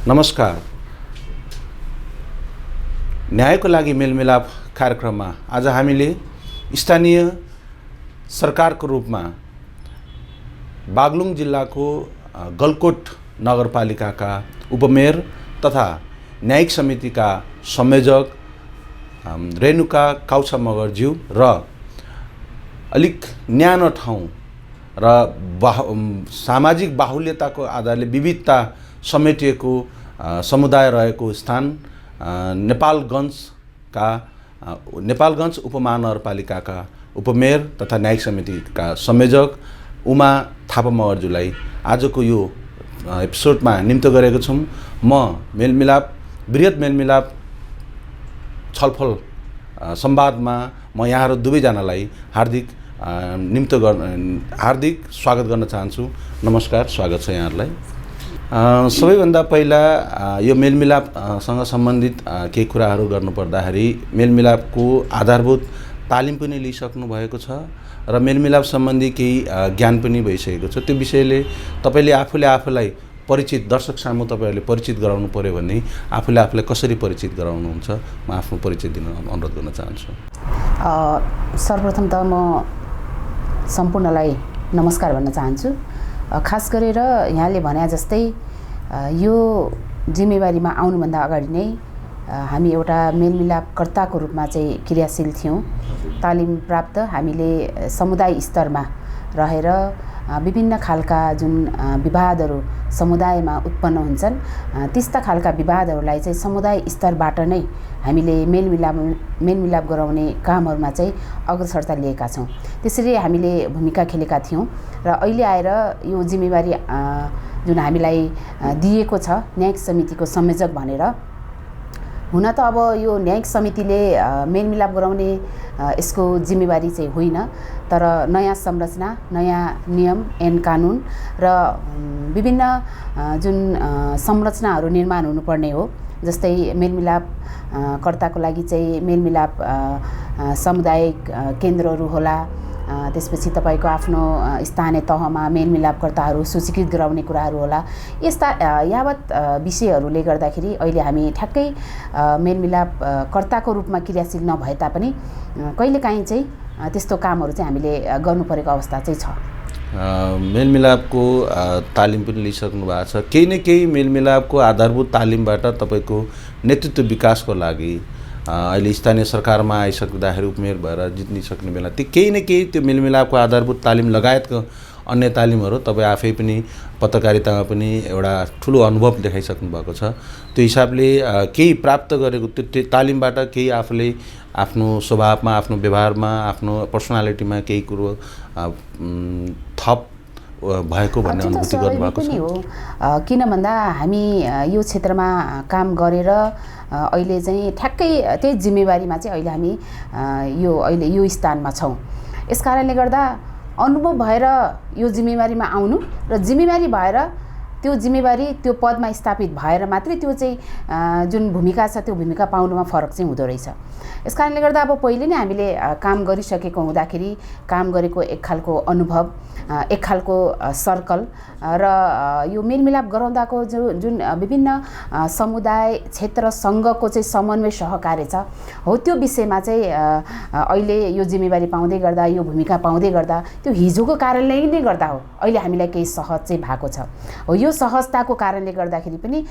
नमस्कार। न्यायको लागि मेलमिलाप कार्यक्रममा आज हामीले स्थानीय सरकारको रूपमा बागलुङ जिल्लाको गलकोट नगरपालिकाका उपमेयर तथा न्यायिक समितिका संयोजक रेणुका काउछा मगरज्यू र अलिक न्यानो ठाउँ र सामाजिक बाहुल्यताको आधारले विविधता समेटिएको समुदाय रहेको स्थान नेपालगञ्ज उपमहानगरपालिकाका उपमेयर तथा न्यायिक समितिका संयोजक उमा थापा मगरज्यूलाई आजको यो एपिसोडमा निम्तो गरेको छौँ। म बृहत मेलमिलाप छलफल संवादमा म यहाँहरू दुवैजनालाई हार्दिक स्वागत गर्न चाहन्छु। नमस्कार, स्वागत छ यहाँहरूलाई। सबैभन्दा पहिला यो मेलमिलापसँग सम्बन्धित केही कुराहरू गर्नुपर्दाखेरि मेलमिलापको आधारभूत तालिम पनि लिइसक्नु भएको छ र मेलमिलाप सम्बन्धी केही ज्ञान पनि भइसकेको छ। त्यो विषयले तपाईँले आफूलाई परिचित दर्शक सामु तपाईँहरूले परिचित गराउनु पर्यो भने आफूलाई कसरी परिचित गराउनुहुन्छ? म आफ्नो परिचय दिन अनुरोध गर्न चाहन्छु। सर्वप्रथम त म सम्पूर्णलाई नमस्कार भन्न चाहन्छु। खास गरेर यहाँले भने जस्तै यो जिम्मेवारीमा आउनुभन्दा अगाडि नै हामी एउटा मेलमिलापकर्ताको रूपमा चाहिँ क्रियाशील थियौँ। तालिम प्राप्त हामीले समुदाय स्तरमा रहेर विभिन्न खालका जुन विवादहरू समुदायमा उत्पन्न हुन्छन् त्यस्ता खालका विवादहरूलाई चाहिँ समुदाय स्तरबाट नै हामीले मेलमिलाप गराउने कामहरूमा चाहिँ अग्रसरता लिएका छौँ। त्यसरी हामीले भूमिका खेलेका थियौँ र अहिले आएर यो जिम्मेवारी जुन हामीलाई दिएको छ न्यायिक समितिको संयोजक भनेर, हुन त अब यो न्यायिक समितिले मेलमिलाप गराउने यसको जिम्मेवारी चाहिँ होइन, तर नयाँ संरचना, नयाँ नियम ऐन कानुन र विभिन्न जुन संरचनाहरू निर्माण हुनुपर्ने हो। जस्तै मेलमिलाप कर्ताको लागि चाहिँ मेलमिलाप सामुदायिक केन्द्रहरू होला, त्यसपछि तपाईँको आफ्नो स्थानीय तहमा मेलमिलापकर्ताहरू सूचीकृत गराउने कुराहरू होला। यस्ता यावत विषयहरूले गर्दाखेरि अहिले हामी ठ्याक्कै मेलमिलापकर्ताको रूपमा क्रियाशील नभए तापनि कहिलेकाहीँ चाहिँ त्यस्तो कामहरू चाहिँ हामीले गर्नु परेको अवस्था चाहिँ छ। मेलमिलापको तालिम पनि लिइसक्नु भएको छ। केही न केही मेलमिलापको आधारभूत तालिमबाट तपाईँको नेतृत्व विकासको लागि अहिले स्थानीय सरकारमा आइसक्दाखेरि उपमेयर भएर जित्निसक्ने बेला त्यो केही न केही त्यो मेलमिलापको आधारभूत तालिम लगायतको अन्य तालिमहरू तपाईँ आफै पनि पत्रकारितामा पनि एउटा ठुलो अनुभव देखाइसक्नु भएको छ। त्यो हिसाबले केही प्राप्त गरेको त्यो तालिमबाट केही आफूले आफ्नो स्वभावमा, आफ्नो व्यवहारमा, आफ्नो पर्सनालिटीमा केही कुरो थप भएको भन्ने अनुभूति गर्नुभएको छ? हो, किन भन्दा हामी यो क्षेत्रमा काम गरेर अहिले चाहिँ ठ्याक्कै त्यही जिम्मेवारीमा चाहिँ अहिले हामी अहिले यो स्थानमा छौँ। यस कारणले गर्दा अनुभव भएर यो जिम्मेवारीमा आउनु र जिम्मेवारी भएर त्यो पदमा स्थापित भएर मात्रै त्यो चाहिँ जुन भूमिका छ त्यो भूमिका पाउनुमा फरक चाहिँ हुँदो रहेछ। यस कारणले गर्दा अब पहिले नै हामीले काम गरिसकेको हुँदाखेरि काम गरेको एक खालको अनुभव, एक खालको सर्कल र यो मेलमिलाप गराउँदाको जुन विभिन्न समुदाय क्षेत्र सङ्घको चाहिँ समन्वय सहकार्य छ हो, त्यो विषयमा चाहिँ अहिले यो जिम्मेवारी पाउँदै गर्दा, यो भूमिका पाउँदै गर्दा त्यो हिजोको कारणले नै गर्दा हो अहिले हामीलाई केही सहज चाहिँ भएको छ। हो, यो सहजताको कारणले गर्दाखेरि पनि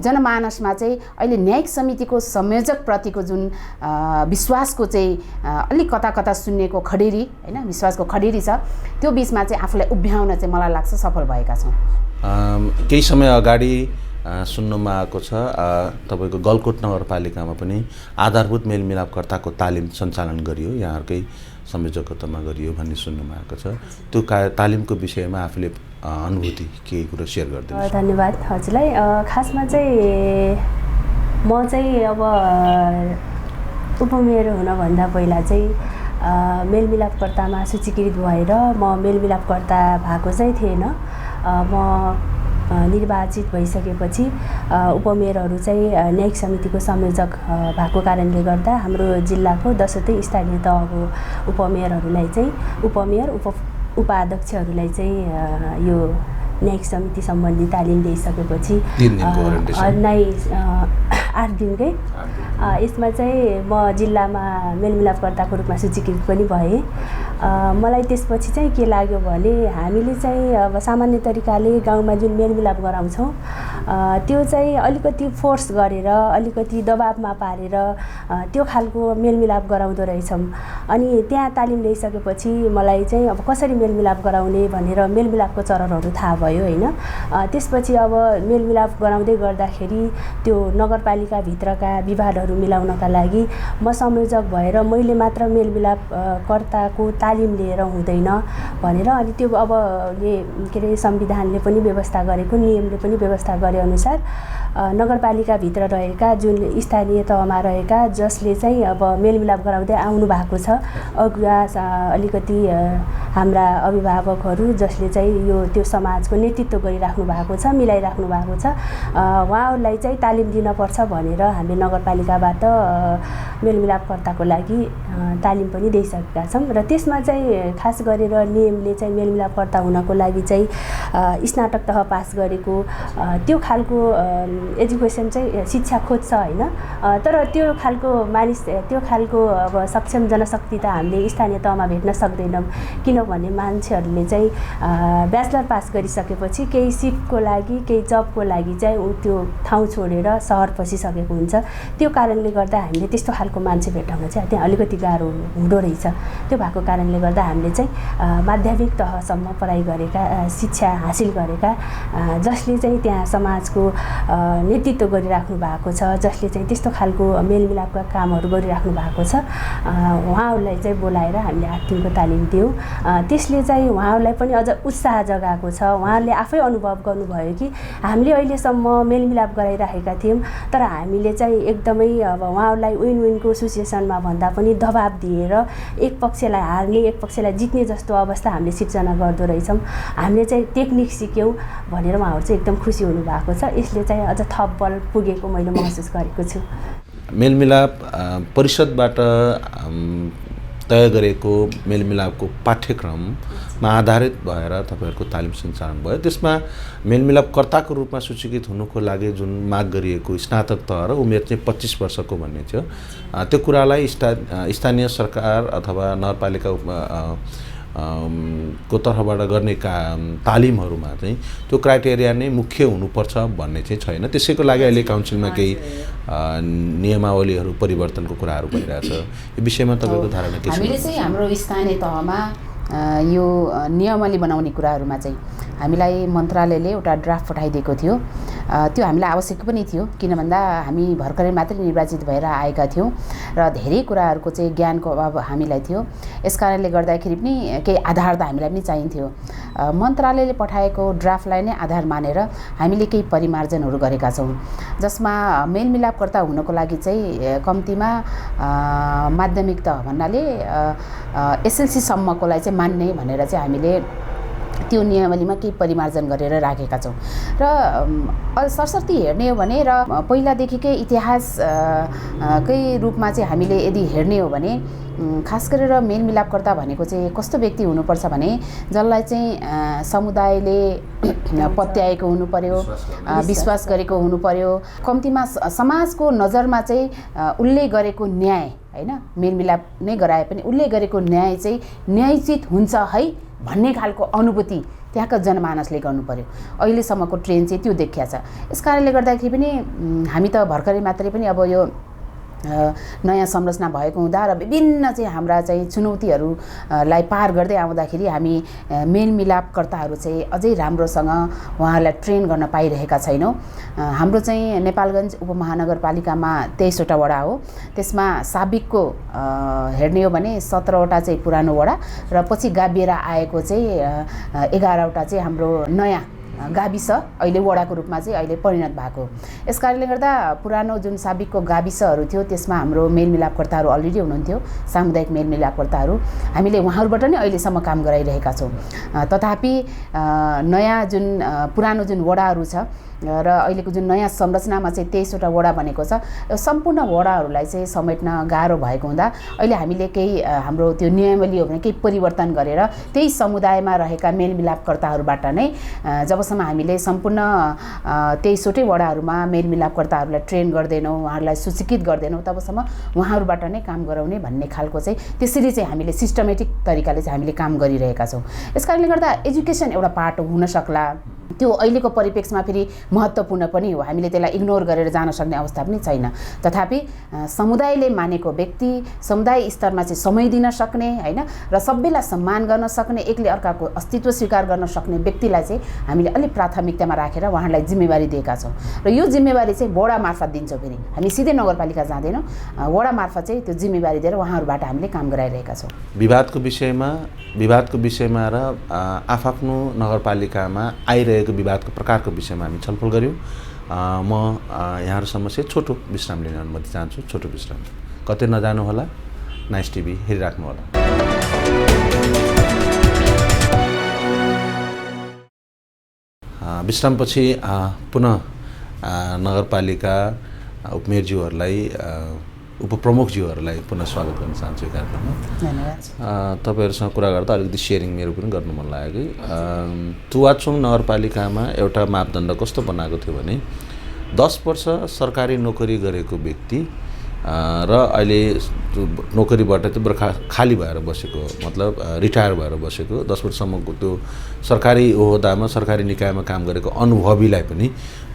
जनमानसमा चाहिँ अहिले न्यायिक समितिको संयोजकप्रतिको जुन विश्वासको चाहिँ अलिक कता सुन्नेको खडेरी होइन, विश्वासको खडेरी छ, त्यो बिचमा चाहिँ आफूलाई उभ्याउन चाहिँ मलाई लाग्छ सफल भएका छौँ। केही समय अगाडि सुन्नुमा आएको छ तपाईँको गलकोट नगरपालिकामा पनि आधारभूत मेलमिलापकर्ताको तालिम सञ्चालन गरियो, यहाँहरूकै संयोजकत्वमा गरियो भन्ने सुन्नुमा आएको छ। त्यो तालिमको विषयमा आफूले अनुभूति केही कुरो सेयर गरिदिनु। धन्यवाद हजुरलाई। खासमा चाहिँ म चाहिँ अब उपमेयर हुनभन्दा पहिला चाहिँ मेलमिलापकर्तामा सूचीकृत भएर म मेलमिलापकर्ता भएको चाहिँ थिएन। म निर्वाचित भइसकेपछि उपमेयरहरू चाहिँ न्यायिक समितिको संयोजक भएको कारणले गर्दा हाम्रो जिल्लाको 10वटै स्थानीय तहको उपमेयरहरूलाई चाहिँ उपमेयर उपाध्यक्षहरूलाई चाहिँ यो न्यायिक समिति सम्बन्धी तालिम दिइसकेपछि 3 दिनको ओरिएन्टेसन 8 दिनकै यसमा चाहिँ म जिल्लामा मेलमिलापकर्ताको रूपमा सूचीकृत पनि भएँ। मलाई त्यसपछि चाहिँ के लाग्यो भने हामीले चाहिँ अब सामान्य तरिकाले गाउँमा जुन मेलमिलाप गराउँछौँ त्यो चाहिँ अलिकति फोर्स गरेर अलिकति दबाबमा पारेर त्यो खालको मेलमिलाप गराउँदो रहेछौँ। अनि त्यहाँ तालिम लिइसकेपछि मलाई चाहिँ अब कसरी मेलमिलाप गराउने भनेर मेलमिलापको चरणहरू थाहा भयो होइन। त्यसपछि अब मेलमिलाप गराउँदै गर्दाखेरि त्यो नगरपालिकाभित्रका विवादहरू मिलाउनका लागि म संयोजक भएर मैले मात्र मेलमिलाप कर्ताको तालिम लिएर हुँदैन भनेर अनि त्यो अब के अरे संविधानले पनि व्यवस्था गरेको नियमले पनि व्यवस्था गरे अनुसार नगरपालिकाभित्र रहेका जुन स्थानीय तहमा रहेका जसले चाहिँ अब मेलमिलाप गराउँदै आउनु भएको छ अगुवा अलिकति हाम्रा अभिभावकहरू जसले चाहिँ यो त्यो समाजको नेतृत्व गरिराख्नु भएको छ मिलाइराख्नु भएको छ उहाँहरूलाई चाहिँ तालिम दिनपर्छ भनेर हामीले नगरपालिकाबाट मेलमिलापकर्ताको लागि तालिम पनि दिइसकेका छौँ। र त्यसमा चाहिँ खास गरेर नियमले चाहिँ मेलमिलापकर्ता हुनको लागि चाहिँ स्नातक तह पास गरेको त्यो खालको एजुकेसन चाहिँ शिक्षा खोज्छ होइन। तर त्यो खालको मानिस त्यो खालको अब सक्षम जनशक्ति त हामीले स्थानीय तहमा भेट्न सक्दैनौँ किनभने मान्छेहरूले चाहिँ ब्याचलर पास गरिसकेपछि केही सिपको लागि केही जबको लागि चाहिँ त्यो ठाउँ छोडेर सहर पसिसकेको हुन्छ। त्यो कारणले गर्दा हामीले त्यस्तो खालको मान्छे भेटाउन चाहिँ त्यहाँ अलिकति गाह्रो हुँदो रहेछ। त्यो भएको कारणले गर्दा हामीले चाहिँ माध्यमिक तहसम्म पढाइ गरेका शिक्षा हासिल गरेका जसले चाहिँ त्यहाँ समाजको नेतृत्व गरिराख्नु भएको छ जसले चाहिँ त्यस्तो खालको मेलमिलापका कामहरू गरिराख्नु भएको छ उहाँहरूलाई चाहिँ बोलाएर हामीले 8 दिनको तालिम दियौँ। त्यसले चाहिँ उहाँहरूलाई पनि अझ उत्साह जगाएको छ। उहाँहरूले आफै अनुभव गर्नुभयो कि हामीले अहिलेसम्म मेलमिलाप गराइराखेका थियौँ तर हामीले चाहिँ एकदमै अब उहाँहरूलाई विन विनको सिचुएसनमा भन्दा पनि दबाब दिएर एक पक्षलाई हार्ने एक पक्षलाई जित्ने जस्तो अवस्था हामीले सिर्जना गर्दो रहेछौँ। हामीले चाहिँ टेक्निक सिक्यौँ भनेर उहाँहरू चाहिँ एकदम खुसी हुनुभएको छ। यसले चाहिँ अझ थप बल पुगेको मैले महसुस गरेको छु। मेलमिलाप परिषदबाट तय गरेको मेलमिलापको पाठ्यक्रममा आधारित भएर तपाईँहरूको तालिम सञ्चालन भयो। त्यसमा मेलमिलापकर्ताको रूपमा सूचीकृत हुनुको लागि जुन माग गरिएको स्नातक तह र उमेर चाहिँ 25 वर्षको भन्ने थियो त्यो कुरालाई स्थानीय सरकार अथवा नगरपालिका को तर्फबाट गर्ने तालिमहरूमा चाहिँ त्यो क्राइटेरिया नै मुख्य हुनुपर्छ भन्ने चाहिँ छैन। त्यसैको लागि अहिले काउन्सिलमा केही नियमावलीहरू परिवर्तनको कुराहरू भइरहेछ। यो विषयमा तपाईँको धारणा के छ? हामीले चाहिँ हाम्रो स्थानीय तहमा यो नियमावली बनाउने कुराहरूमा चाहिँ हामीलाई मन्त्रालयले एउटा ड्राफ्ट पठाइदिएको थियो। त्यो हामीलाई आवश्यक पनि थियो किन भन्दा हामी भर्खरै मात्रै निर्वाचित भएर आएका थियौँ र धेरै कुराहरूको चाहिँ ज्ञानको अभाव हामीलाई थियो। यस कारणले गर्दाखेरि पनि केही आधार त हामीलाई पनि चाहिन्थ्यो। मन्त्रालयले पठाएको ड्राफ्टलाई नै आधार मानेर हामीले केही परिमार्जनहरू गरेका छौँ जसमा मेलमिलापकर्ता हुनको लागि चाहिँ कम्तीमा माध्यमिक तह भन्नाले एसएलसी सम्मकोलाई चाहिँ मान्ने भनेर चाहिँ हामीले त्यो नियमावलीमा केही परिमार्जन गरेर राखेका छौँ। र सरसर्ती हेर्ने हो भने र पहिलादेखिकै इतिहासकै रूपमा चाहिँ हामीले यदि हेर्ने हो भने खास गरेर मेलमिलापकर्ता भनेको चाहिँ कस्तो व्यक्ति हुनुपर्छ भने जसलाई चाहिँ समुदायले पत्याएको हुनु पर्यो, विश्वास गरेको हुनु पर्यो, कम्तीमा समाजको नजरमा चाहिँ उसले गरेको न्याय होइन मेलमिलाप नै गराए पनि उसले गरेको न्याय चाहिँ न्यायोचित हुन्छ है भन्ने खालको अनुभूति त्यहाँका जनमानसले गर्नु पर्यो। अहिलेसम्मको ट्रेन्ड चाहिँ त्यो देखिया छ। यस कारणले गर्दाखेरि पनि हामी त भर्खरै मात्रै पनि अब यो नयाँ संरचना भएको हुँदा र विभिन्न चाहिँ हाम्रा चाहिँ चुनौतीहरूलाई पार गर्दै आउँदाखेरि हामी मेलमिलापकर्ताहरू चाहिँ अझै राम्रोसँग उहाँहरूलाई ट्रेन गर्न पाइरहेका छैनौँ। हाम्रो चाहिँ नेपालगञ्ज उपमहानगरपालिकामा 23वटा वडा हो। त्यसमा साबिकको हेर्ने हो भने 17वटा चाहिँ पुरानो वडा र पछि गाभिएर आएको चाहिँ 11वटा चाहिँ हाम्रो नयाँ गाविस अहिले वडाको रूपमा चाहिँ अहिले परिणत भएको। यस कारणले गर्दा पुरानो जुन साबिकको गाविसहरू थियो त्यसमा हाम्रो मेलमिलापकर्ताहरू अलरेडी हुनुहुन्थ्यो, सामुदायिक मेलमिलापकर्ताहरू। हामीले उहाँहरूबाट नै अहिलेसम्म काम गराइरहेका छौँ। तथापि नयाँ जुन पुरानो जुन वडाहरू छ र अहिलेको जुन नयाँ संरचनामा चाहिँ 23वटा वडा बनेको छ सम्पूर्ण वडाहरूलाई चाहिँ समेट्न गाह्रो भएको हुँदा अहिले हामीले केही हाम्रो त्यो नियमावली हो भने केही परिवर्तन गरेर त्यही समुदायमा रहेका मेलमिलापकर्ताहरूबाट नै जब जबसम्म हामीले सम्पूर्ण 23वटै वडाहरूमा मेलमिलापकर्ताहरूलाई ट्रेन गर्दैनौँ, उहाँहरूलाई सूचीकृत गर्दैनौँ, तबसम्म उहाँहरूबाट नै काम गराउने भन्ने खालको चाहिँ त्यसरी चाहिँ हामीले सिस्टमेटिक तरिकाले चाहिँ हामीले काम गरिरहेका छौँ। यस कारणले गर्दा एजुकेसन एउटा पाटो हुन सक्ला, त्यो अहिलेको परिप्रेक्ष्यमा फेरि महत्त्वपूर्ण पनि हो, हामीले त्यसलाई इग्नोर गरेर जान सक्ने अवस्था पनि छैन। तथापि समुदायले मानेको व्यक्ति, समुदाय स्तरमा चाहिँ समय दिन सक्ने होइन र सबैलाई सम्मान गर्न सक्ने, एकले अर्काको अस्तित्व स्वीकार गर्न सक्ने व्यक्तिलाई चाहिँ हामीले अलिक प्राथमिकतामा राखेर उहाँहरूलाई जिम्मेवारी दिएका छौँ र यो जिम्मेवारी चाहिँ वडा मार्फत दिन्छौँ। फेरि हामी सिधै नगरपालिका जाँदैनौँ, वडा मार्फत चाहिँ त्यो जिम्मेवारी दिएर उहाँहरूबाट हामीले काम गराइरहेका छौँ। विवादको विषयमा र आफआफ्नो नगरपालिकामा आइरहेको विवादको प्रकारको विषयमा हामी छलफल गऱ्यौँ। म यहाँहरू समक्ष छोटो विश्राम लिने अनुमति चाहन्छु। छोटो विश्राम, कतै नजानु होला, नाइस टिभी हेरिराख्नु होला। विश्रामपछि पुनः नगरपालिका उपमेयरज्यूहरूलाई, उपप्रमुखज्यूहरूलाई पुनः स्वागत गर्न चाहन्छु यो कार्यक्रममा। धन्यवाद। तपाईँहरूसँग कुरा गर्दा अलिकति सेयरिङ मेरो पनि गर्नु मन लाग्यो कि तुवाचुङ नगरपालिकामा एउटा मापदण्ड कस्तो बनाएको थियो भने 10 वर्ष सरकारी नोकरी गरेको व्यक्ति र अहिले नोकरीबाट त्यो खाली भएर बसेको, मतलब रिटायर भएर बसेको 10 वर्षसम्मको त्यो सरकारी ओहदामा सरकारी निकायमा काम गरेको अनुभवीलाई पनि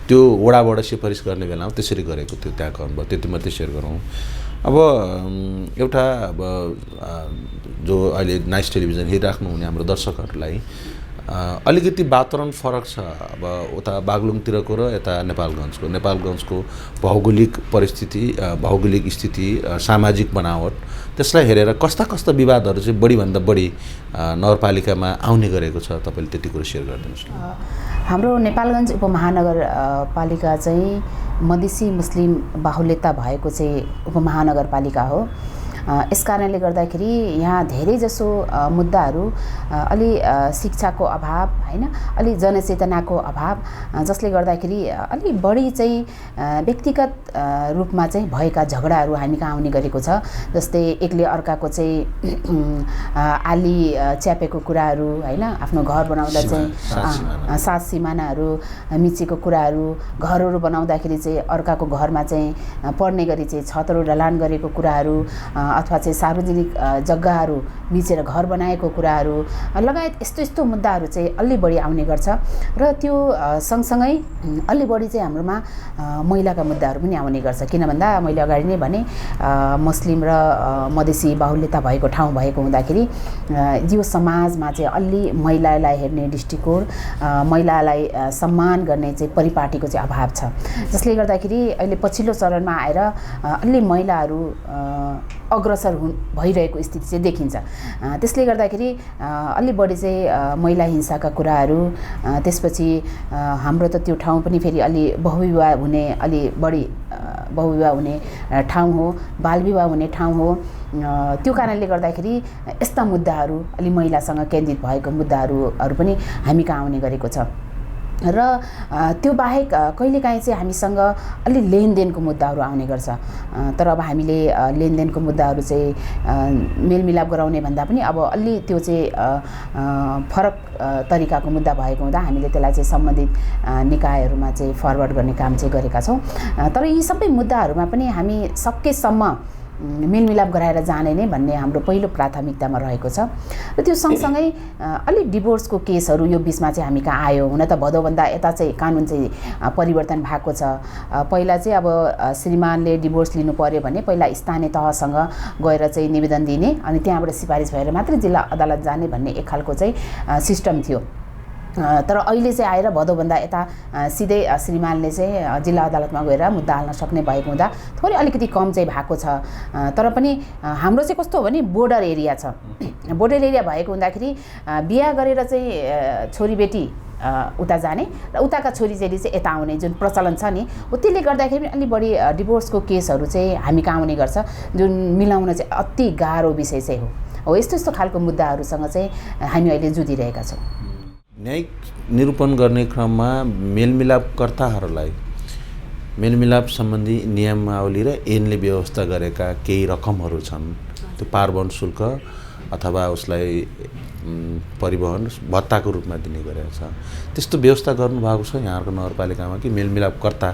त्यो वडाबाट सिफारिस गर्ने बेलामा त्यसरी गरेको थियो त्यहाँको अनुभव। त्यति मात्रै सेयर गरौँ। अब एउटा जो अहिले नाइस टेलिभिजन हेरिराख्नु हुने हाम्रो दर्शकहरूलाई अलिकति वातावरण फरक छ। अब उता बागलुङतिरको र यता नेपालगञ्जको भौगोलिक परिस्थिति, भौगोलिक स्थिति, सामाजिक बनावट, त्यसलाई हेरेर कस्ता विवादहरू चाहिँ बढीभन्दा बढी नगरपालिकामा आउने गरेको छ, तपाईँले त्यति कुरा सेयर गरिदिनुहोस् न। हाम्रो नेपालगञ्ज उपमहानगरपालिका चाहिँ मधेसी मुस्लिम बाहुल्यता भएको चाहिँ उपमहानगरपालिका हो। यस कारणले गर्दाखेरि यहाँ धेरै जसो मुद्दाहरू अलि शिक्षाको अभाव होइन, अलि जनचेतनाको अभाव, जसले गर्दाखेरि अलि बढी चाहिँ व्यक्तिगत रूपमा चाहिँ भएका झगडाहरू हामी कहाँ आउने गरेको छ। जस्तै एकले अर्काको चाहिँ आली च्यापेको कुराहरू होइन, आफ्नो घर बनाउँदा चाहिँ सात सिमानाहरू मिचेको कुराहरू, घरहरू बनाउँदाखेरि चाहिँ अर्काको घरमा चाहिँ पर्ने गरी चाहिँ छतहरू ढलान गरेको कुराहरू, अथवा चाहिँ सार्वजनिक जग्गाहरू मिचेर घर बनाएको कुराहरू लगायत यस्तो मुद्दाहरू चाहिँ अलि बढी आउने गर्छ। र त्यो सँगसँगै अलि बढी चाहिँ हाम्रोमा महिलाका मुद्दाहरू पनि आउने गर्छ। किन भन्दा मैले अगाडि नै भने मुस्लिम र मधेसी बाहुल्यता भएको ठाउँ भएको हुँदाखेरि यो समाजमा चाहिँ अलि महिलालाई हेर्ने दृष्टिकोण, महिलालाई सम्मान गर्ने चाहिँ परिपाटीको चाहिँ अभाव छ, जसले गर्दाखेरि अहिले पछिल्लो चरणमा आएर अलि महिलाहरू अग्रसर भइरहेको स्थिति चाहिँ देखिन्छ। त्यसले गर्दाखेरि अलि बढी चाहिँ महिला हिंसाका कुराहरू, त्यसपछि हाम्रो त त्यो ठाउँ पनि फेरि अलि बहुविवाह हुने, अलि बढी बहुविवाह हुने ठाउँ हो, बालविवाह हुने ठाउँ हो। त्यो कारणले गर्दाखेरि यस्ता मुद्दाहरू, अलि महिलासँग केन्द्रित भएको मुद्दाहरू पनि हामी कहाँ आउने गरेको छ। र त्यो बाहेक कहिलेकाहीँ चाहिँ हामीसँग अलि लेनदेनको मुद्दाहरू आउने गर्छ। तर अब हामीले लेनदेनको मुद्दाहरू चाहिँ मेलमिलाप गराउने भन्दा पनि अब अलि त्यो चाहिँ फरक तरिकाको मुद्दा भएको हुँदा हामीले त्यसलाई चाहिँ सम्बन्धित निकायहरूमा चाहिँ फरवर्ड गर्ने काम चाहिँ गरेका छौँ। तर यी सबै मुद्दाहरूमा पनि हामी सकेसम्म मेलमिलाप गराएर जाने नै भन्ने हाम्रो पहिलो प्राथमिकतामा रहेको छ। र त्यो सँगसँगै अलिक डिभोर्सको केसहरू यो बिचमा चाहिँ हामी कहाँ आयो। हुन त भदौभन्दा यता चाहिँ कानुन चाहिँ परिवर्तन भएको छ। पहिला चाहिँ अब श्रीमानले डिभोर्स लिनु पर्यो भने पहिला स्थानीय तहसँग गएर चाहिँ निवेदन दिने, अनि त्यहाँबाट सिफारिस भएर मात्रै जिल्ला अदालत जाने भन्ने एक खालको चाहिँ सिस्टम थियो। तर अहिले चाहिँ आएर भदौभन्दा यता सिधै श्रीमानले चाहिँ जिल्ला अदालतमा गएर मुद्दा हाल्न सक्ने भएको हुँदा थोरै अलिकति कम चाहिँ भएको छ। तर पनि हाम्रो चाहिँ कस्तो हो भने बोर्डर एरिया छ। बोर्डर एरिया भएको हुँदाखेरि बिहा गरेर चाहिँ छोरीबेटी उता जाने र उताका छोरीचेली चाहिँ यता आउने जुन प्रचलन छ नि, त्यसले गर्दाखेरि अलि बढी डिभोर्सको केसहरू चाहिँ हामी कहाँ आउने गर्छ, जुन मिलाउन चाहिँ अति गाह्रो विषय चाहिँ हो। यस्तो खालको मुद्दाहरूसँग चाहिँ हामी अहिले जुधिरहेका छौँ। न्यायिक निरूपण गर्ने क्रममा मेलमिलापकर्ताहरूलाई मेलमिलाप सम्बन्धी नियमावली र ऐनले व्यवस्था गरेका केही रकमहरू छन्, त्यो पारवन शुल्क अथवा उसलाई परिवहन भत्ताको रूपमा दिने गरेको छ। त्यस्तो व्यवस्था गर्नुभएको छ यहाँहरूको नगरपालिकामा कि मेलमिलापकर्ता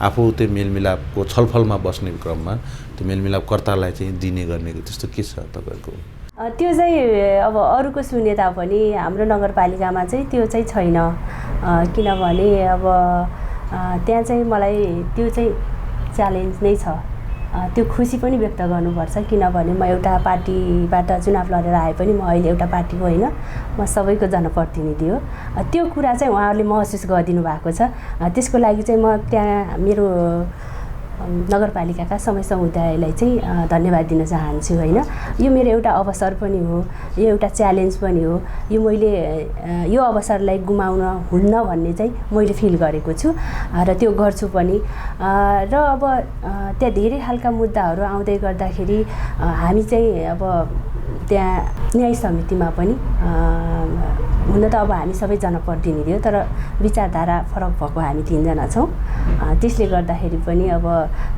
आफू त्यो मेलमिलापको छलफलमा बस्ने क्रममा त्यो मेलमिलापकर्तालाई चाहिँ दिने गर्ने त्यस्तो के छ तपाईँको? त्यो चाहिँ अब अरूको सुने तापनि हाम्रो नगरपालिकामा चाहिँ त्यो चाहिँ छैन। किनभने अब त्यहाँ चाहिँ मलाई त्यो चाहिँ च्यालेन्ज नै छ। त्यो खुसी पनि व्यक्त गर्नुपर्छ, किनभने म एउटा पार्टीबाट चुनाव लडेर आए पनि म अहिले एउटा पार्टीको होइन, म सबैको जनप्रतिनिधि हो। त्यो कुरा चाहिँ उहाँहरूले महसुस गरिदिनु भएको छ। त्यसको लागि चाहिँ म त्यहाँ मेरो नगरपालिकाका सबै समुदायलाई चाहिँ धन्यवाद दिन चाहन्छु होइन। यो मेरो एउटा अवसर पनि हो, यो एउटा च्यालेन्ज पनि हो। यो मैले यो अवसरलाई गुमाउन हुन्न भन्ने चाहिँ मैले फिल गरेको छु र त्यो गर्छु पनि। र अब त्यहाँ धेरै खालका मुद्दाहरू आउँदै गर्दाखेरि हामी चाहिँ अब त्यहाँ न्याय समितिमा पनि हुन त अब हामी सबै जनप्रतिनिधि हो, तर विचारधारा फरक भएको हामी 3 जना छौँ। त्यसले गर्दाखेरि पनि अब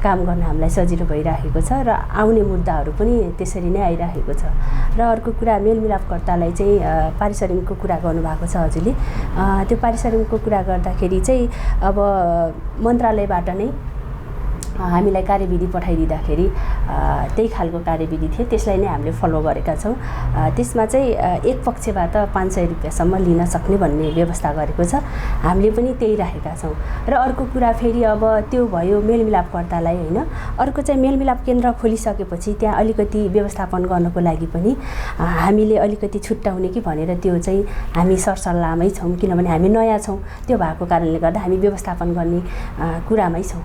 काम गर्न हामीलाई सजिलो भइरहेको छ र आउने मुद्दाहरू पनि त्यसरी नै आइरहेको छ। र अर्को कुरा मेलमिलापकर्तालाई चाहिँ पारिश्रमिकको कुरा गर्नुभएको छ हजुरले। त्यो पारिश्रमिकको कुरा गर्दाखेरि चाहिँ अब मन्त्रालयबाट नै हामीलाई कार्यविधि पठाइदिँदाखेरि त्यही खालको कार्यविधि थियो, त्यसलाई नै हामीले फलो गरेका छौँ। त्यसमा चाहिँ एक पक्षबाट 500 रुपियाँसम्म लिन सक्ने भन्ने व्यवस्था गरेको छ। हामीले पनि त्यही राखेका छौँ। र अर्को कुरा फेरि अब त्यो भयो मेलमिलापकर्तालाई होइन। अर्को चाहिँ मेलमिलाप केन्द्र खोलिसकेपछि त्यहाँ अलिकति व्यवस्थापन गर्नको लागि पनि हामीले अलिकति छुट्याउने कि भनेर त्यो चाहिँ हामी सरसल्लाहमै छौँ, किनभने हामी नयाँ छौँ। त्यो भएको कारणले गर्दा हामी व्यवस्थापन गर्ने कुरामै छौँ।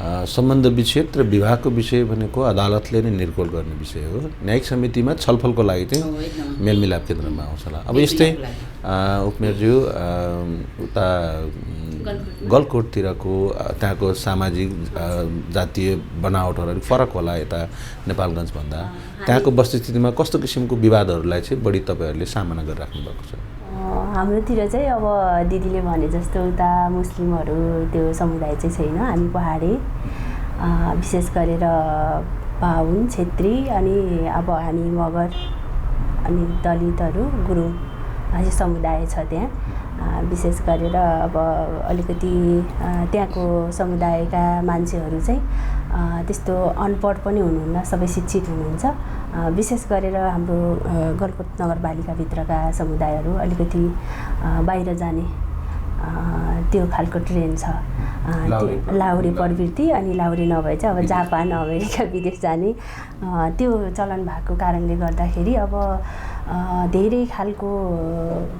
सम्बन्ध विच्छेद र विवाहको विषय भनेको अदालतले नै निर्कोल गर्ने विषय हो। न्यायिक समितिमा छलफलको लागि चाहिँ मेलमिलाप केन्द्रमा आउँछ होला। अब यस्तै उपमेयरज्यू उता गलकोटतिरको त्यहाँको सामाजिक जातीय बनावटहरू अलिक फरक होला यता नेपालगञ्जभन्दा। त्यहाँको वस्तुस्थितिमा कस्तो किसिमको विवादहरूलाई चाहिँ बढी तपाईँहरूले सामना गरिराख्नु भएको छ? हाम्रोतिर चाहिँ अब दिदीले भने जस्तो उता मुस्लिमहरू त्यो समुदाय चाहिँ छैन। हामी पहाडी विशेष गरेर बाहुन, छेत्री अनि अब हामी मगर अनि दलितहरू, गुरुङ यो समुदाय छ त्यहाँ। विशेष गरेर अब अलिकति त्यहाँको समुदायका मान्छेहरू चाहिँ त्यस्तो अनपढ पनि हुनुहुन्न, सबै शिक्षित हुनुहुन्छ। विशेष गरेर हाम्रो गलकोट नगरपालिकाभित्रका समुदायहरू अलिकति बाहिर जाने त्यो खालको ट्रेन्ड छ। लाहुरे प्रवृत्ति अनि लाहुरे नभए चाहिँ अब जापान, अमेरिका, विदेश जाने त्यो चलन भएको कारणले गर्दाखेरि अब धेरै खालको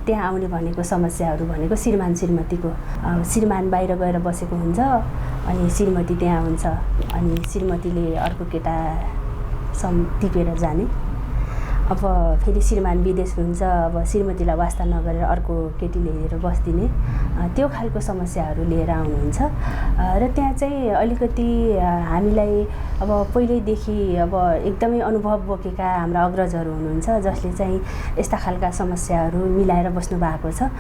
त्यहाँ आउने भनेको समस्याहरू भनेको श्रीमान श्रीमतीको। श्रीमान बाहिर गएर बसेको हुन्छ अनि श्रीमती त्यहाँ हुन्छ अनि श्रीमतीले अर्को केटा टिपेर जाने। अब फेरि श्रीमान विदेश हुन्छ, अब श्रीमतीलाई वास्ता नगरेर अर्को केटीले हेरेर बस्दिने, त्यो खालको समस्याहरू लिएर आउनुहुन्छ। र त्यहाँ चाहिँ अलिकति हामीलाई अब पहिल्यैदेखि अब एकदमै अनुभव बोकेका हाम्रा अग्रजहरू हुनुहुन्छ जसले चाहिँ यस्ता खालका समस्याहरू मिलाएर बस्नु भएको छ।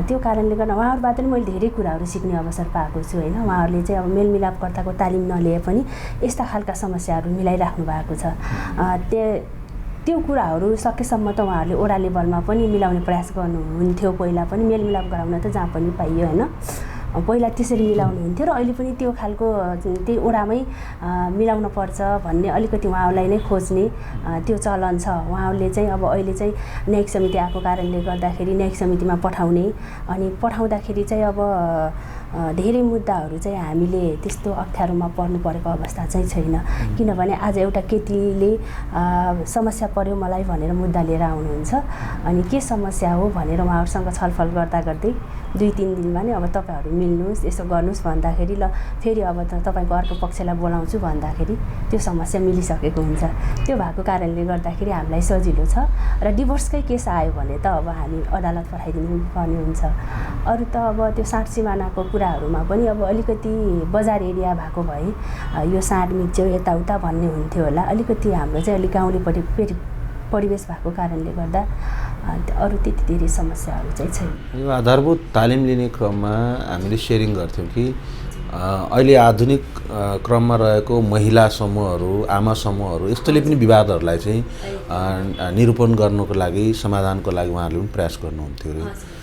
त्यो कारणले गर्दा उहाँहरूबाट पनि मैले धेरै कुराहरू सिक्ने अवसर पाएको छु होइन। उहाँहरूले चाहिँ अब मेलमिलापकर्ताको तालिम नलिए पनि यस्ता खालका समस्याहरू मिलाइराख्नु भएको छ। त्यो कुराहरू सकेसम्म त उहाँहरूले वडा लेभलमा पनि मिलाउने प्रयास गर्नुहुन्थ्यो। पहिला पनि मेलमिलाप गराउन त जहाँ पनि पाइयो होइन, पहिला त्यसरी मिलाउनुहुन्थ्यो र अहिले पनि त्यो खालको त्यही वडामै मिलाउन पर्छ भन्ने अलिकति उहाँहरूलाई नै खोज्ने त्यो चलन छ। उहाँहरूले चाहिँ अब अहिले चाहिँ न्यायिक समिति आएको कारणले गर्दाखेरि न्यायिक समितिमा पठाउने अनि पठाउँदाखेरि चाहिँ अब धेरै मुद्दाहरू चाहिँ हामीले त्यस्तो अप्ठ्यारोमा पर्नु परेको अवस्था चाहिँ छैन। किनभने आज एउटा केटीले समस्या पर्यो मलाई भनेर मुद्दा लिएर आउनुहुन्छ अनि के समस्या हो भनेर उहाँहरूसँग छलफल गर्दा गर्दै 2-3 दिनमा नै अब तपाईँहरू मिल्नुहोस् यसो गर्नुहोस् भन्दाखेरि ल फेरि अब तपाईँको अर्को पक्षलाई बोलाउँछु भन्दाखेरि त्यो समस्या मिलिसकेको हुन्छ। त्यो भएको कारणले गर्दाखेरि हामीलाई सजिलो छ र डिभोर्सकै केस आयो भने त अब हामी अदालत पठाइदिनु पर्ने हुन्छ। अरू त अब त्यो साँड सिमानाको कुराहरूमा पनि अब अलिकति बजार एरिया भएको भए यो साँड मिच्यो यताउता भन्ने हुन्थ्यो होला। अलिकति हाम्रो चाहिँ अलिक गाउँले परिवेश भएको कारणले गर्दा अरू त्यति धेरै समस्याहरू चाहिँ छैन। यो आधारभूत तालिम लिने क्रममा हामीले सेयरिङ गर्थ्यौँ कि अहिले आधुनिक क्रममा रहेको महिला समूहहरू, आमा समूहहरू यस्तोले पनि विवादहरूलाई चाहिँ निरूपण गर्नको लागि, समाधानको लागि उहाँहरूले पनि प्रयास गर्नुहुन्थ्यो अरे।